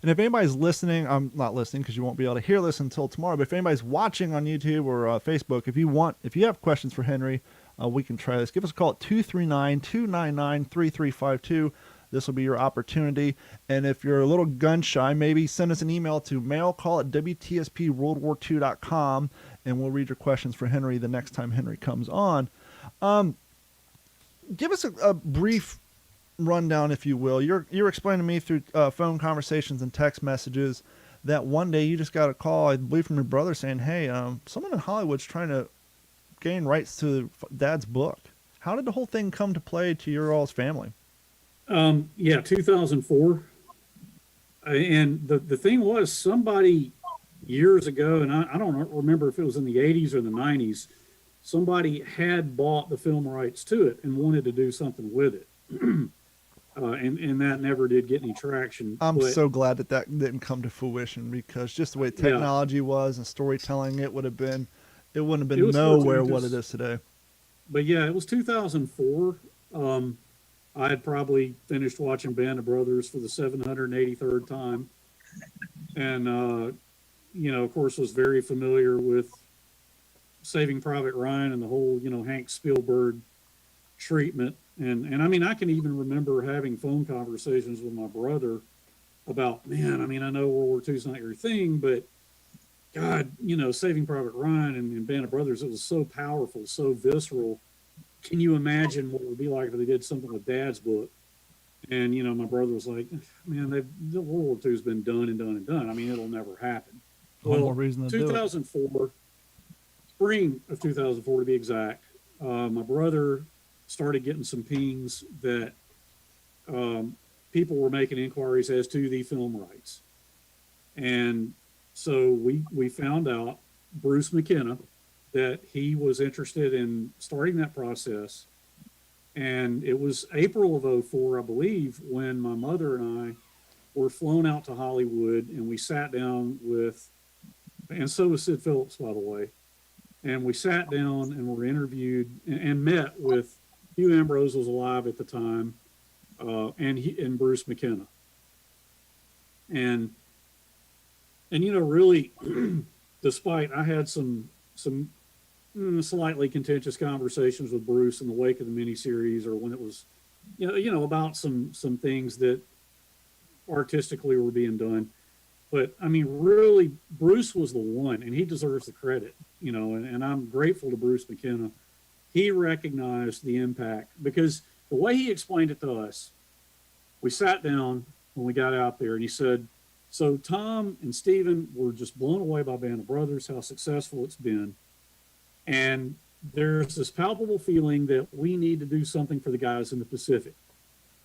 And if anybody's listening, I'm not listening because you won't be able to hear this until tomorrow. But if anybody's watching on YouTube or Facebook, if you have questions for Henry, we can try this. Give us a call at 239-299-3352. This will be your opportunity. And if you're a little gun shy, maybe send us an email to mailcall@WTSPWorldWar2.com, and we'll read your questions for Henry the next time Henry comes on. Give us a brief rundown, if you will. You're explaining to me through phone conversations and text messages that one day you just got a call, I believe, from your brother saying, "Hey, someone in Hollywood's trying to gain rights to Dad's book." How did the whole thing come to play to your all's family? 2004. And the thing was, somebody years ago, and I don't remember if it was in the 80s or the 90s, somebody had bought the film rights to it and wanted to do something with it. And that never did get any traction. I'm But so glad that didn't come to fruition, because just the way technology was and storytelling, it wouldn't have been nowhere what it is today. But yeah, it was 2004. I had probably finished watching Band of Brothers for the 783rd time. And, of course, was very familiar with Saving Private Ryan and the whole, Hank Spielberg treatment. And I mean, I can even remember having phone conversations with my brother about, man, I mean, I know World War II is not your thing, but God, Saving Private Ryan and Band of Brothers, it was so powerful, so visceral. Can you imagine what it would be like if they did something with Dad's book? And, my brother was like, man, the World War II has been done and done and done. I mean, it'll never happen. One more reason to do it. 2004, spring of 2004 to be exact, my brother started getting some pings that people were making inquiries as to the film rights. And so we found out Bruce McKenna, that he was interested in starting that process. And it was April of '04, I believe, when my mother and I were flown out to Hollywood, and we sat down with, and so was Sid Phillips, by the way. And we sat down and were interviewed and met with Hugh Ambrose was alive at the time, and Bruce McKenna. And really, despite I had some slightly contentious conversations with Bruce in the wake of the miniseries, or when it was, about some things that artistically were being done. But I mean, really, Bruce was the one, and he deserves the credit, and I'm grateful to Bruce McKenna. He recognized the impact, because the way he explained it to us, we sat down when we got out there, and he said, so Tom and Steven were just blown away by Band of Brothers, how successful it's been. And there's this palpable feeling that we need to do something for the guys in the Pacific.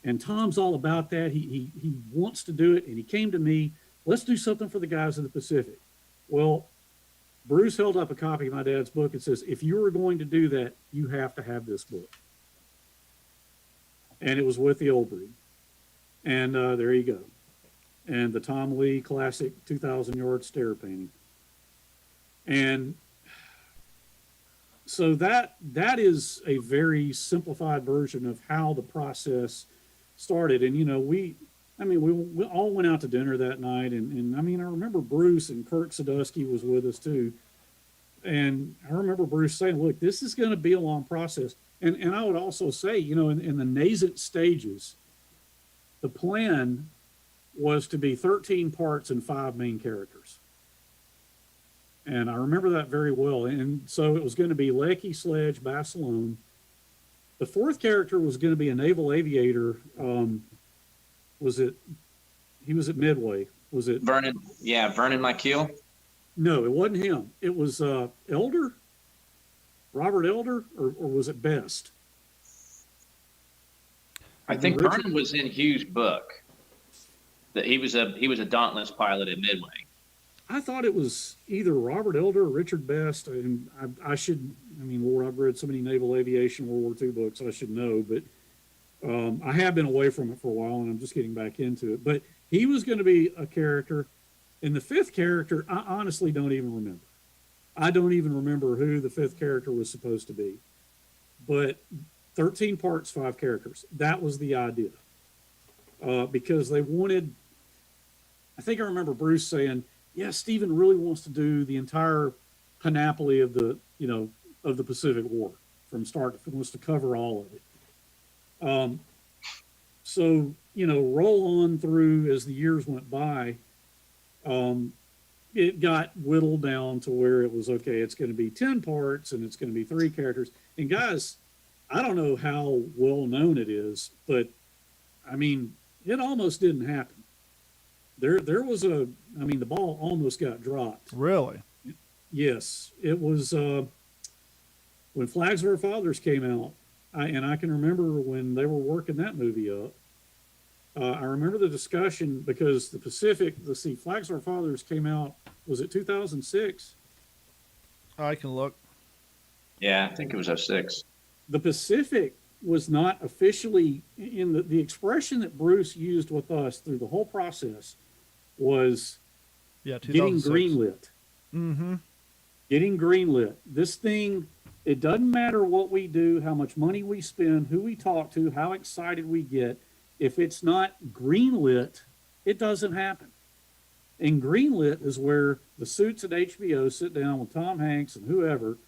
And Tom's all about that. He wants to do it. And he came to me, let's do something for the guys in the Pacific. Well, Bruce held up a copy of my dad's book and says, if you were going to do that, you have to have this book. And it was with the Old Breed. And there you go. And the Tom Lee classic 2,000-yard stair painting. And so that is a very simplified version of how the process started. And, we all went out to dinner that night. And I remember Bruce and Kirk Sadusky was with us too. And I remember Bruce saying, look, this is going to be a long process. And I would also say, in the nascent stages, the plan was to be 13 parts and 5 main characters. And I remember that very well. And so it was going to be Lecky, Sledge, Basilone. The 4th character was going to be a naval aviator. He was at Midway. Was it Vernon? Yeah, Vernon McKeel. No, it wasn't him. It was Elder, Robert Elder, or was it Best? I think Vernon was in Hugh's book. That he was a Dauntless pilot at Midway. I thought it was either Robert Elder or Richard Best, and Lord, I've read so many naval aviation World War II books, I should know, but I have been away from it for a while, and I'm just getting back into it. But he was going to be a character. And the 5th character, I honestly don't even remember. I don't even remember who the 5th character was supposed to be. But 13 parts, 5 characters. That was the idea. Because they wanted, I think I remember Bruce saying, yeah, Steven really wants to do the entire panoply of the Pacific War from start to finish, wants to cover all of it. So, roll on through as the years went by, it got whittled down to where it was, okay, it's going to be 10 parts and it's going to be 3 characters. And guys, I don't know how well known it is, but it almost didn't happen. There was the ball almost got dropped. Really? Yes. It was when Flags of Our Fathers came out, I can remember when they were working that movie up. I remember the discussion because the Pacific, Flags of Our Fathers came out, was it 2006? I can look. Yeah, I think it was 06. The Pacific was not officially, in the expression that Bruce used with us through the whole process was getting greenlit. Mm-hmm. Getting greenlit. This thing, it doesn't matter what we do, how much money we spend, who we talk to, how excited we get. If it's not greenlit, it doesn't happen. And greenlit is where the suits at HBO sit down with Tom Hanks and whoever,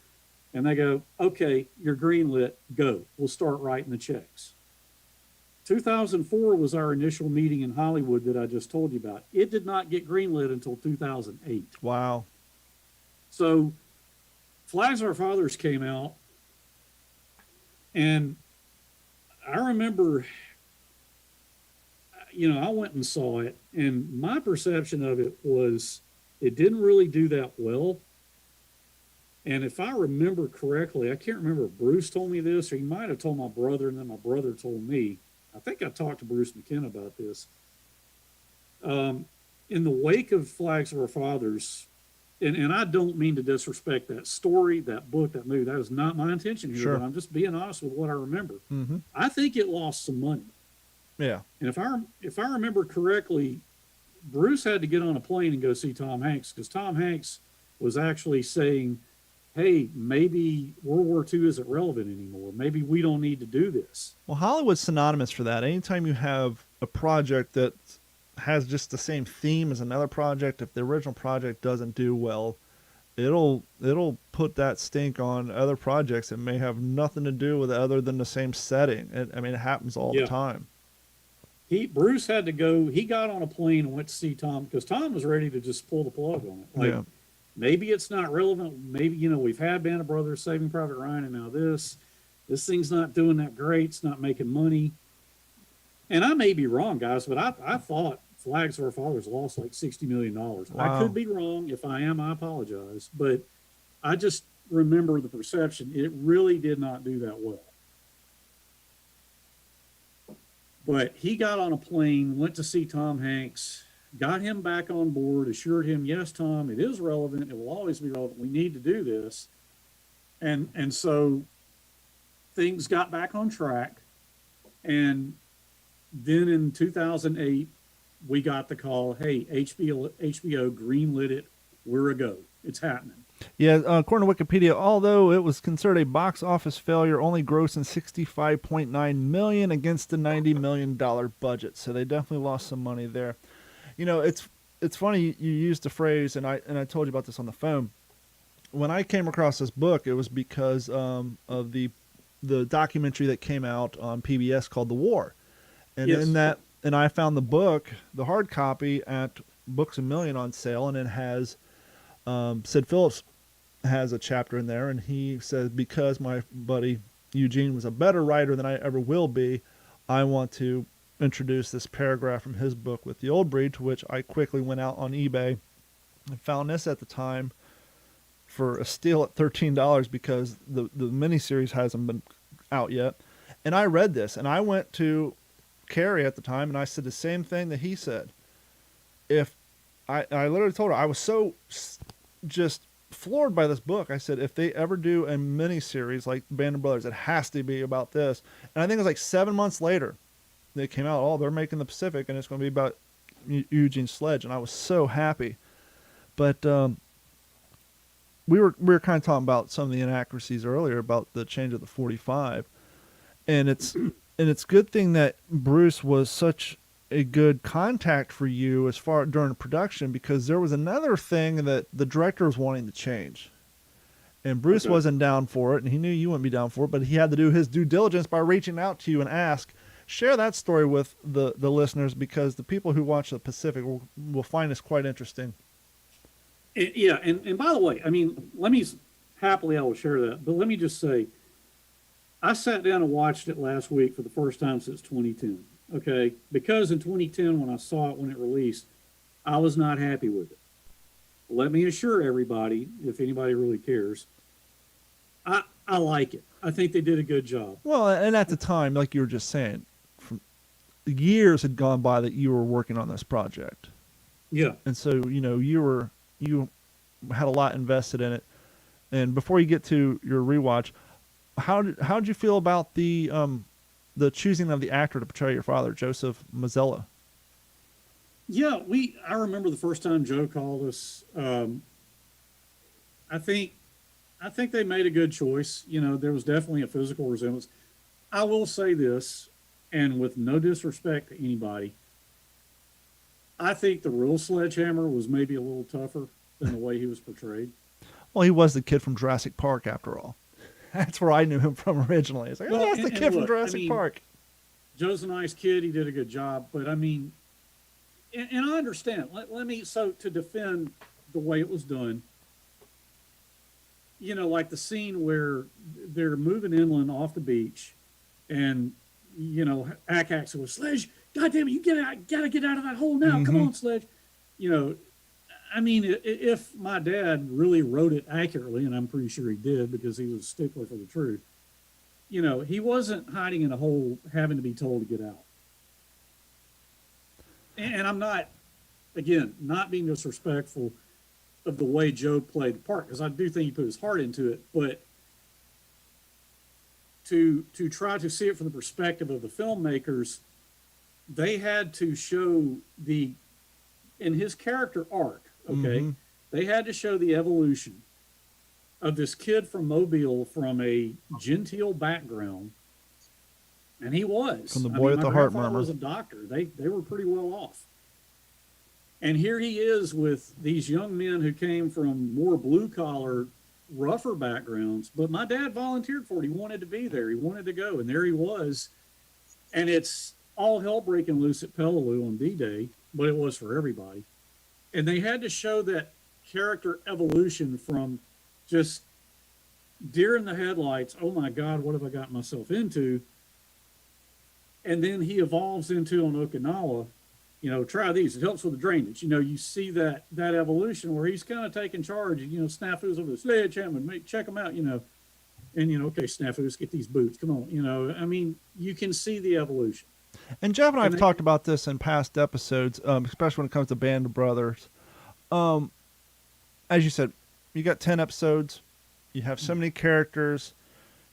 and they go, okay, you're greenlit, go. We'll start writing the checks. 2004 was our initial meeting in Hollywood that I just told you about. It did not get greenlit until 2008. Wow. So Flags of Our Fathers came out, and I remember, I went and saw it, and my perception of it was it didn't really do that well. And if I remember correctly, I can't remember if Bruce told me this, or he might have told my brother, and then my brother told me. I think I talked to Bruce McKenna about this. In the wake of Flags of Our Fathers, and I don't mean to disrespect that story, that book, that movie. That is not my intention here. Sure. But I'm just being honest with what I remember. Mm-hmm. I think it lost some money. Yeah. And if I remember correctly, Bruce had to get on a plane and go see Tom Hanks, because Tom Hanks was actually saying, hey, maybe World War II isn't relevant anymore. Maybe we don't need to do this. Well, Hollywood's synonymous for that. Anytime you have a project that has just the same theme as another project, if the original project doesn't do well, it'll put that stink on other projects that may have nothing to do with it other than the same setting. It happens all the time. Bruce had to go. He got on a plane and went to see Tom, because Tom was ready to just pull the plug on it. Maybe it's not relevant. Maybe, we've had Band of Brothers, Saving Private Ryan, and now this thing's not doing that great. It's not making money. And I may be wrong, guys, but I thought Flags of Our Fathers lost like $60 million. Wow. I could be wrong. If I am, I apologize. But I just remember the perception. It really did not do that well. But he got on a plane, went to see Tom Hanks, got him back on board, assured him, yes, Tom, it is relevant. It will always be relevant. We need to do this. And so things got back on track. And then in 2008, we got the call, hey, HBO greenlit it. We're a go. It's happening. Yeah, according to Wikipedia, although it was considered a box office failure, only grossing $65.9 million against the $90 million budget. So they definitely lost some money there. It's funny you used the phrase, and I told you about this on the phone. When I came across this book, it was because of the documentary that came out on PBS called The War. And yes. And I found the book, the hard copy, at Books A Million on sale, and it has Sid Phillips has a chapter in there, and he says, because my buddy Eugene was a better writer than I ever will be, I want to introduce this paragraph from his book with the old breed, to which I quickly went out on eBay and found this at the time for a steal at $13, because the miniseries hasn't been out yet. And I read this, and I went to Carrie at the time, and I said the same thing that he said. If I literally told her, I was so just floored by this book. I said, if they ever do a miniseries like Band of Brothers, it has to be about this. And I think it was like 7 months later they came out, they're making the Pacific, and it's going to be about Eugene Sledge. And I was so happy. But we were kind of talking about some of the inaccuracies earlier about the change of the 45. And it's good thing that Bruce was such a good contact for you as far during production, because there was another thing that the director was wanting to change, and Bruce wasn't down for it, and he knew you wouldn't be down for it, but he had to do his due diligence by reaching out to you and share that story with the listeners, because the people who watch the Pacific will find this quite interesting. Yeah, and by the way, I will share that, but let me just say, I sat down and watched it last week for the first time since 2010. Okay, because in 2010, when I saw it when it released, I was not happy with it. Let me assure everybody, if anybody really cares, I like it. I think they did a good job. Well, and at the time, like you were just saying, years had gone by that you were working on this project. Yeah. And so, you had a lot invested in it. And before you get to your rewatch, how did you feel about the choosing of the actor to portray your father, Joseph Mazzella? Yeah, I remember the first time Joe called us. I think they made a good choice. There was definitely a physical resemblance. I will say this, and with no disrespect to anybody, I think the real Sledgehammer was maybe a little tougher than the way he was portrayed. Well, he was the kid from Jurassic Park, after all. That's where I knew him from originally. It's like, that's the kid from Jurassic Park. Joe's a nice kid. He did a good job. But, and I understand. So to defend the way it was done, like the scene where they're moving inland off the beach, and, Akax said, Sledge, goddamn it, you gotta get out of that hole now. Mm-hmm. Come on, Sledge. If my dad really wrote it accurately, and I'm pretty sure he did because he was a stickler for the truth, he wasn't hiding in a hole having to be told to get out. And I'm not being disrespectful. of the way Joe played the part, because I do think he put his heart into it, but to try to see it from the perspective of the filmmakers, they had to show in his character arc, okay, they had to show the evolution of this kid from Mobile from a genteel background, and he was. From the boy with the heart murmur. Was a doctor. They were pretty well off. And here he is with these young men who came from more blue-collar, rougher backgrounds. But my dad volunteered for it. He wanted to be there. He wanted to go. And there he was. And it's all hell breaking loose at Peleliu on D-Day, but it was for everybody. And they had to show that character evolution from just deer in the headlights, oh my God, what have I got myself into? And then he evolves into, on Okinawa, try these. It helps with the drainage. You see that evolution where he's kind of taking charge. Snafu's over the sledgehammer, check them out, and, okay, Snafu, let's get these boots. Come on, you can see the evolution. And Jeff and I have talked about this in past episodes, especially when it comes to Band of Brothers. As you said, you got 10 episodes. You have so many characters.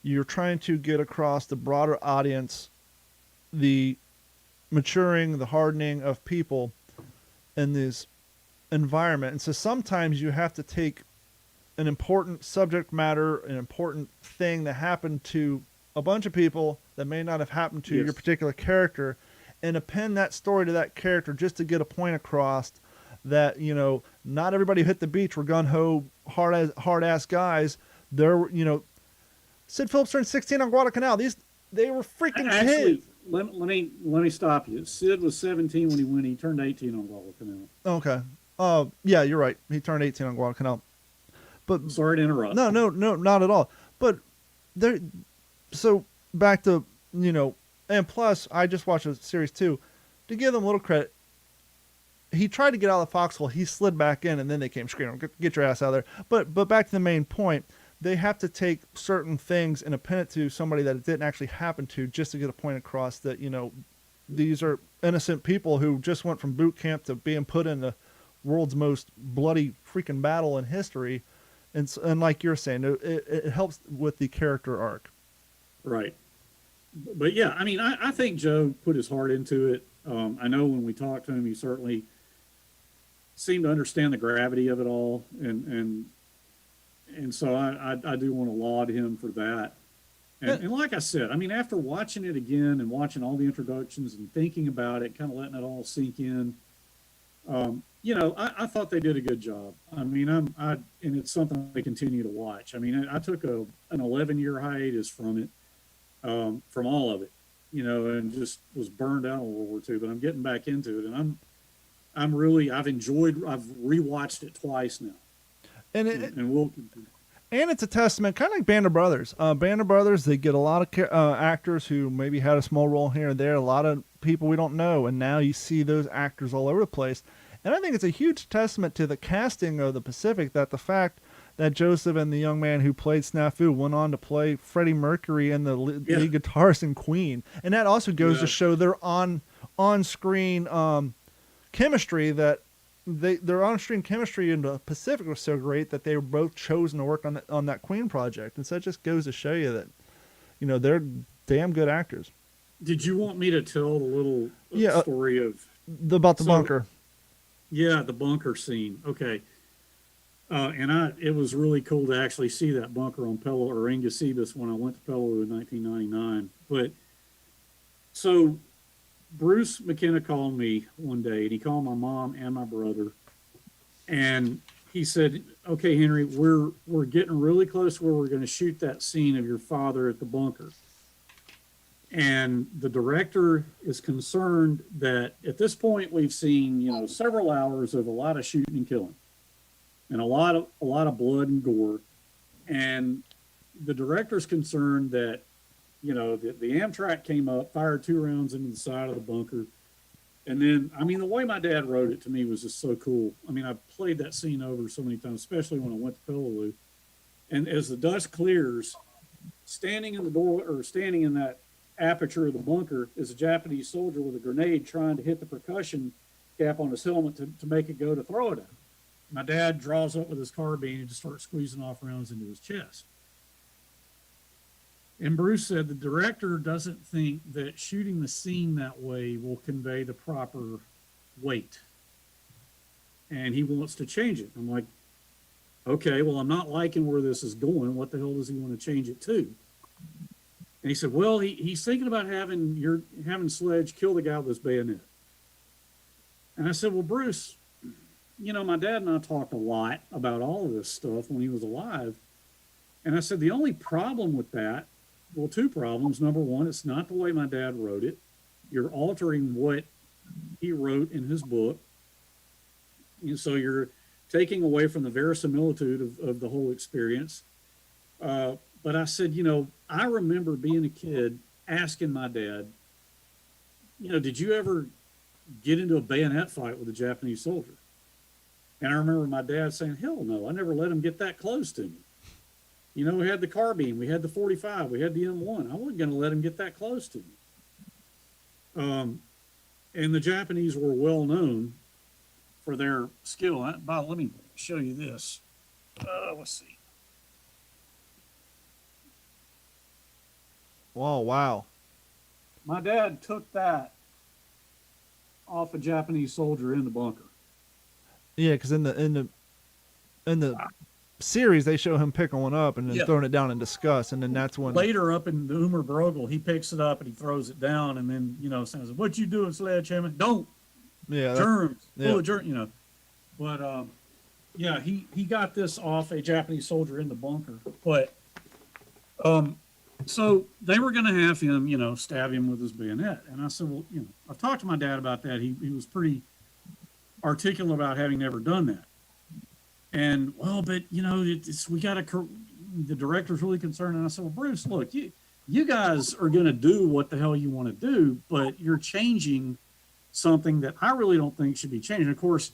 You're trying to get across the broader audience the maturing, the hardening of people in this environment. And so sometimes you have to take an important subject matter, an important thing that happened to a bunch of people that may not have happened to your particular character, and append that story to that character just to get a point across that, not everybody who hit the beach were gun-ho, hard-ass guys. They're, Sid Phillips turned 16 on Guadalcanal. They were freaking kids. Let me stop you. Sid was 17 when he went. He turned 18 on Guadalcanal. Okay. Yeah, you're right. He turned 18 on Guadalcanal. But sorry to interrupt. No, not at all. But so back to, and plus I just watched a series too. To give them a little credit, he tried to get out of the foxhole. He slid back in, and then they came screaming, "Get your ass out of there!" But back to the main point. They have to take certain things and append it to somebody that it didn't actually happen to, just to get a point across that, these are innocent people who just went from boot camp to being put in the world's most bloody freaking battle in history. And like you're saying, it helps with the character arc. Right. But yeah, I think Joe put his heart into it. I know when we talked to him, he certainly seemed to understand the gravity of it all. And so I do want to laud him for that. And like I said, after watching it again and watching all the introductions and thinking about it, kind of letting it all sink in, I thought they did a good job. And it's something I continue to watch. I took an 11-year hiatus from it, from all of it, and just was burned out on World War II. But I'm getting back into it, and I've rewatched it twice now. And it's a testament, kind of like Band of Brothers. Band of Brothers, they get a lot of actors who maybe had a small role here and there, a lot of people we don't know, and now you see those actors all over the place. And I think it's a huge testament to the casting of the Pacific, that the fact that Joseph and the young man who played Snafu went on to play Freddie Mercury and the lead guitarist in Queen. And that also goes to show their on-screen chemistry, that their on-screen chemistry in the Pacific was so great that they were both chosen to work on that Queen project. And so it just goes to show you that, they're damn good actors. Did you want me to tell the little story of about the bunker? Yeah, the bunker scene. Okay. It was really cool to actually see that bunker on Ingusibus when I went to Peleliu in 1999. But so Bruce McKenna called me one day, and he called my mom and my brother, and he said, "Okay, Henry, we're getting really close to where we're going to shoot that scene of your father at the bunker. And the director is concerned that at this point we've seen, several hours of a lot of shooting and killing, and a lot of blood and gore. And the director's concerned that, the Amtrak came up, fired 2 rounds into the side of the bunker. And then, the way my dad wrote it to me was just so cool. I've played that scene over so many times, especially when I went to Peleliu. And as the dust clears, standing in the door, or standing in that aperture of the bunker, is a Japanese soldier with a grenade trying to hit the percussion cap on his helmet to make it go to throw it at him. my dad draws up with his carbine and just starts squeezing off rounds into his chest. And Bruce said the director doesn't think that shooting the scene that way will convey the proper weight. And he wants to change it. I'm like, okay, well, I'm not liking where this is going. What the hell does he want to change it to? And he said, well, he's thinking about having Sledge kill the guy with his bayonet. And I said, well, Bruce, you know, my dad and I talked a lot about all of this stuff when he was alive. And I said, the only problem with that, well, two problems. Number one, it's not the way my dad wrote it. You're altering what he wrote in his book. And so you're taking away from the verisimilitude of the whole experience. But I said, you know, I remember being a kid asking my dad, you know, did you ever get into a bayonet fight with a Japanese soldier? And I remember my dad saying, hell no, I never let him get that close to me. You know, we had the carbine, we had the 45, we had the M1. I wasn't going to let him get that close to me. And the Japanese were well known for their skill. Bob, let me show you this. Let's see. Whoa, wow. My dad took that off a Japanese soldier in the bunker. Yeah, because in the series they show him picking one up and then throwing it down in disgust, and then that's when later up in the Umer Brogel, he picks it up and he throws it down, and then, you know, says, "What you doing, Sledgehammer? Don't." Yeah, germs, full of germs, you know. But yeah, he got this off a Japanese soldier in the bunker. But so they were going to have him, you know, stab him with his bayonet. And I said, well, you know, I've talked to my dad about that. He was pretty articulate about having never done that. And, well, but, you know, the director's really concerned. And I said, well, Bruce, look, you guys are going to do what the hell you want to do, but you're changing something that I really don't think should be changed. And of course,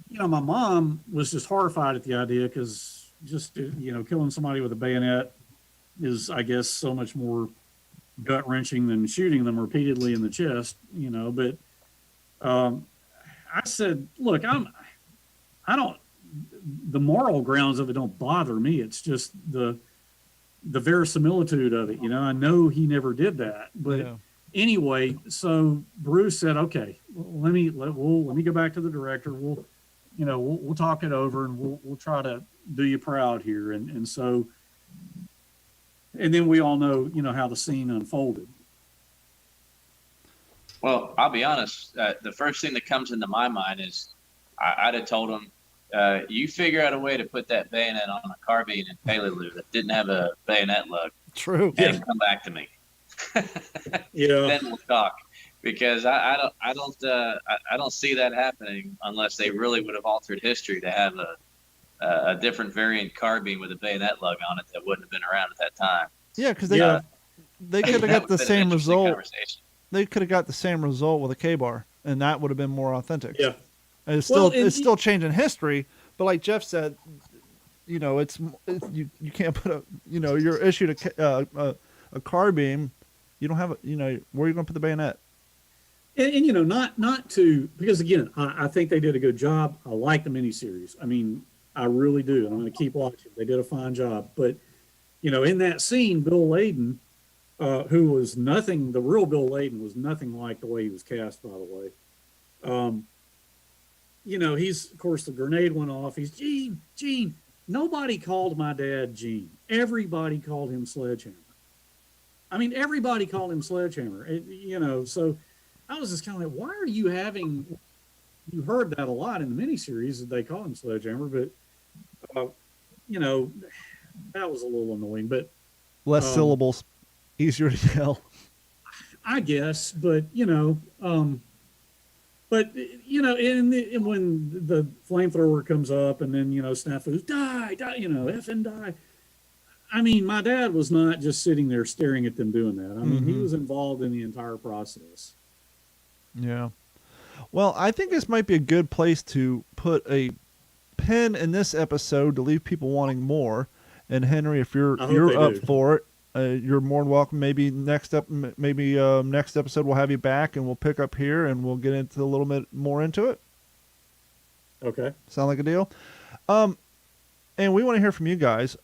you know, my mom was just horrified at the idea because just, you know, killing somebody with a bayonet is, I guess, so much more gut wrenching than shooting them repeatedly in the chest, you know. But I said, look, the moral grounds of it don't bother me. It's just the verisimilitude of it. You know, I know he never did that, but anyway, so Bruce said, okay, let me go back to the director. We'll talk it over and we'll try to do you proud here. And so, and then we all know, you know, how the scene unfolded. Well, I'll be honest. The first thing that comes into my mind is I'd have told him, you figure out a way to put that bayonet on a carbine in Peleliu that didn't have a bayonet lug. True. And come back to me. Yeah. Then we'll talk, because I don't see that happening unless they really would have altered history to have a different variant carbine with a bayonet lug on it that wouldn't have been around at that time. Yeah, because they could have got the same result. They could have got the same result with a K-bar, and that would have been more authentic. Yeah. And it's still changing history, but like Jeff said, you know, you can't put you're issued a carbine, you don't have where are you going to put the bayonet? And you know, not to, because again, I think they did a good job. I like the miniseries. I mean, I really do. And I'm going to keep watching. They did a fine job. But, you know, in that scene, Bill Layden, who was nothing, the real Bill Layden was nothing like the way he was cast, by the way. You know, of course, the grenade went off. He's Gene. Nobody called my dad Gene. Everybody called him Sledgehammer. I mean, everybody called him Sledgehammer. You know, so I was just kind of like, why are you you heard that a lot in the miniseries that they call him Sledgehammer, but, you know, that was a little annoying, but. Less syllables, easier to tell. I guess, but, you know, and when the flamethrower comes up and then, you know, Snafu's die, you know, effing die. I mean, my dad was not just sitting there staring at them doing that. I mean, he was involved in the entire process. Yeah. Well, I think this might be a good place to put a pin in this episode to leave people wanting more. And Henry, if you're up for it, you're more than welcome. Maybe next episode we'll have you back and we'll pick up here and we'll get into a little bit more into it. Okay. Sound like a deal? And we want to hear from you guys.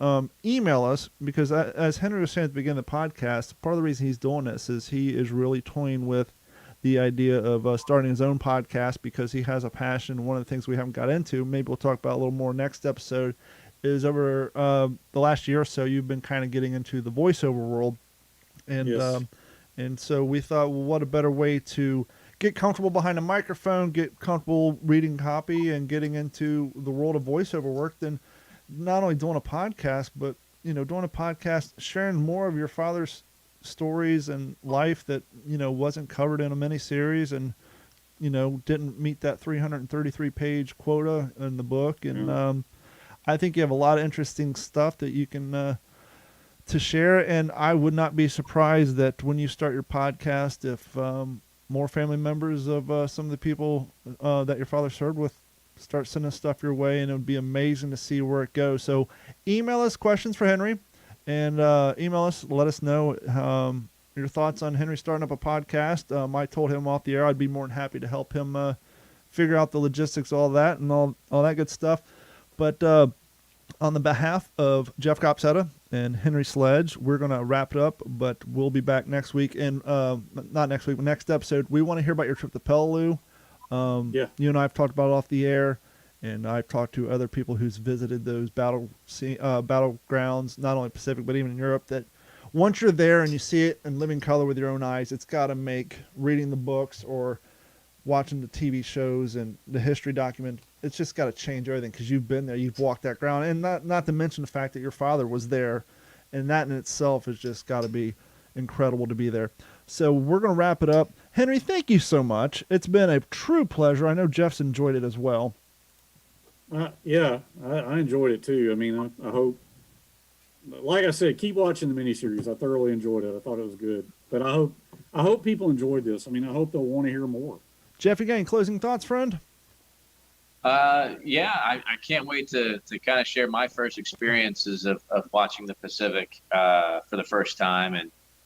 Email us because, as Henry was saying at the beginning of the podcast, part of the reason he's doing this is he is really toying with the idea of starting his own podcast because he has a passion. One of the things we haven't got into, maybe we'll talk about a little more next episode, is over the last year or so you've been kind of getting into the voiceover world. And Yes. and so we thought, well, what a better way to get comfortable behind a microphone, get comfortable reading copy, and getting into the world of voiceover work than not only doing a podcast, but doing a podcast, sharing more of your father's stories and life that wasn't covered in a miniseries, and didn't meet that 333 page quota in the book. And I think you have a lot of interesting stuff that you can to share. And I would not be surprised that when you start your podcast, if more family members of some of the people that your father served with start sending stuff your way, and it would be amazing to see where it goes. So email us questions for Henry, and email us, let us know your thoughts on Henry starting up a podcast. I told him off the air I'd be more than happy to help him figure out the logistics, all that, and all that good stuff. But on the behalf of Jeff Copsetta and Henry Sledge, we're going to wrap it up, but we'll be back next week. And not next week, but next episode. We want to hear about your trip to Peleliu. Yeah. You and I have talked about it off the air, and I've talked to other people who's visited those battlegrounds, not only Pacific, but even in Europe, that once you're there and you see it in living color with your own eyes, it's got to make reading the books or watching the TV shows and the history document, it's just got to change everything because you've been there, you've walked that ground, and not to mention the fact that your father was there, and that in itself has just got to be incredible to be there. So we're going to wrap it up. Henry, thank you so much. It's been a true pleasure. I know Jeff's enjoyed it as well. Yeah, I enjoyed it too. I mean, I hope, like I said, keep watching the miniseries. I thoroughly enjoyed it. I thought it was good. But I hope people enjoyed this. I mean, I hope they'll want to hear more. Jeff, you got any closing thoughts, friend? Yeah, I can't wait to kind of share my first experiences of watching the Pacific for the first time,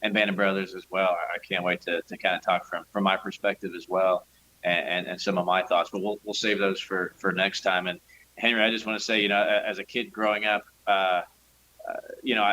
and Band of Brothers as well. I can't wait to kind of talk from my perspective as well, and some of my thoughts. But we'll save those for next time. And Henry, I just want to say, as a kid growing up, I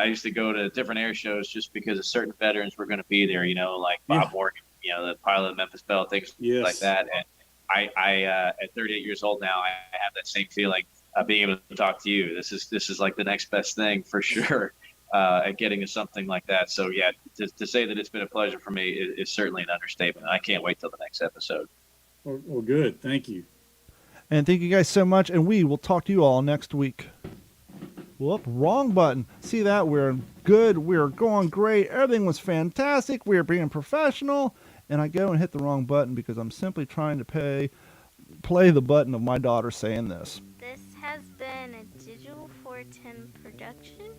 used to go to different air shows just because of certain veterans were going to be there. Like Bob Morgan, the pilot of Memphis Belle, things like that. And I at 38 years old now, I have that same feeling being able to talk to you. This is like the next best thing for sure. At getting to something like that. So yeah, to say that it's been a pleasure for me is certainly an understatement. I can't wait till the next episode. Well, good. Thank you. And thank you guys so much. And we will talk to you all next week. Whoop, wrong button. See that? We're good. We're going great. Everything was fantastic. We're being professional. And I go and hit the wrong button because I'm simply trying to play the button of my daughter saying this. This has been a Digital 410 production.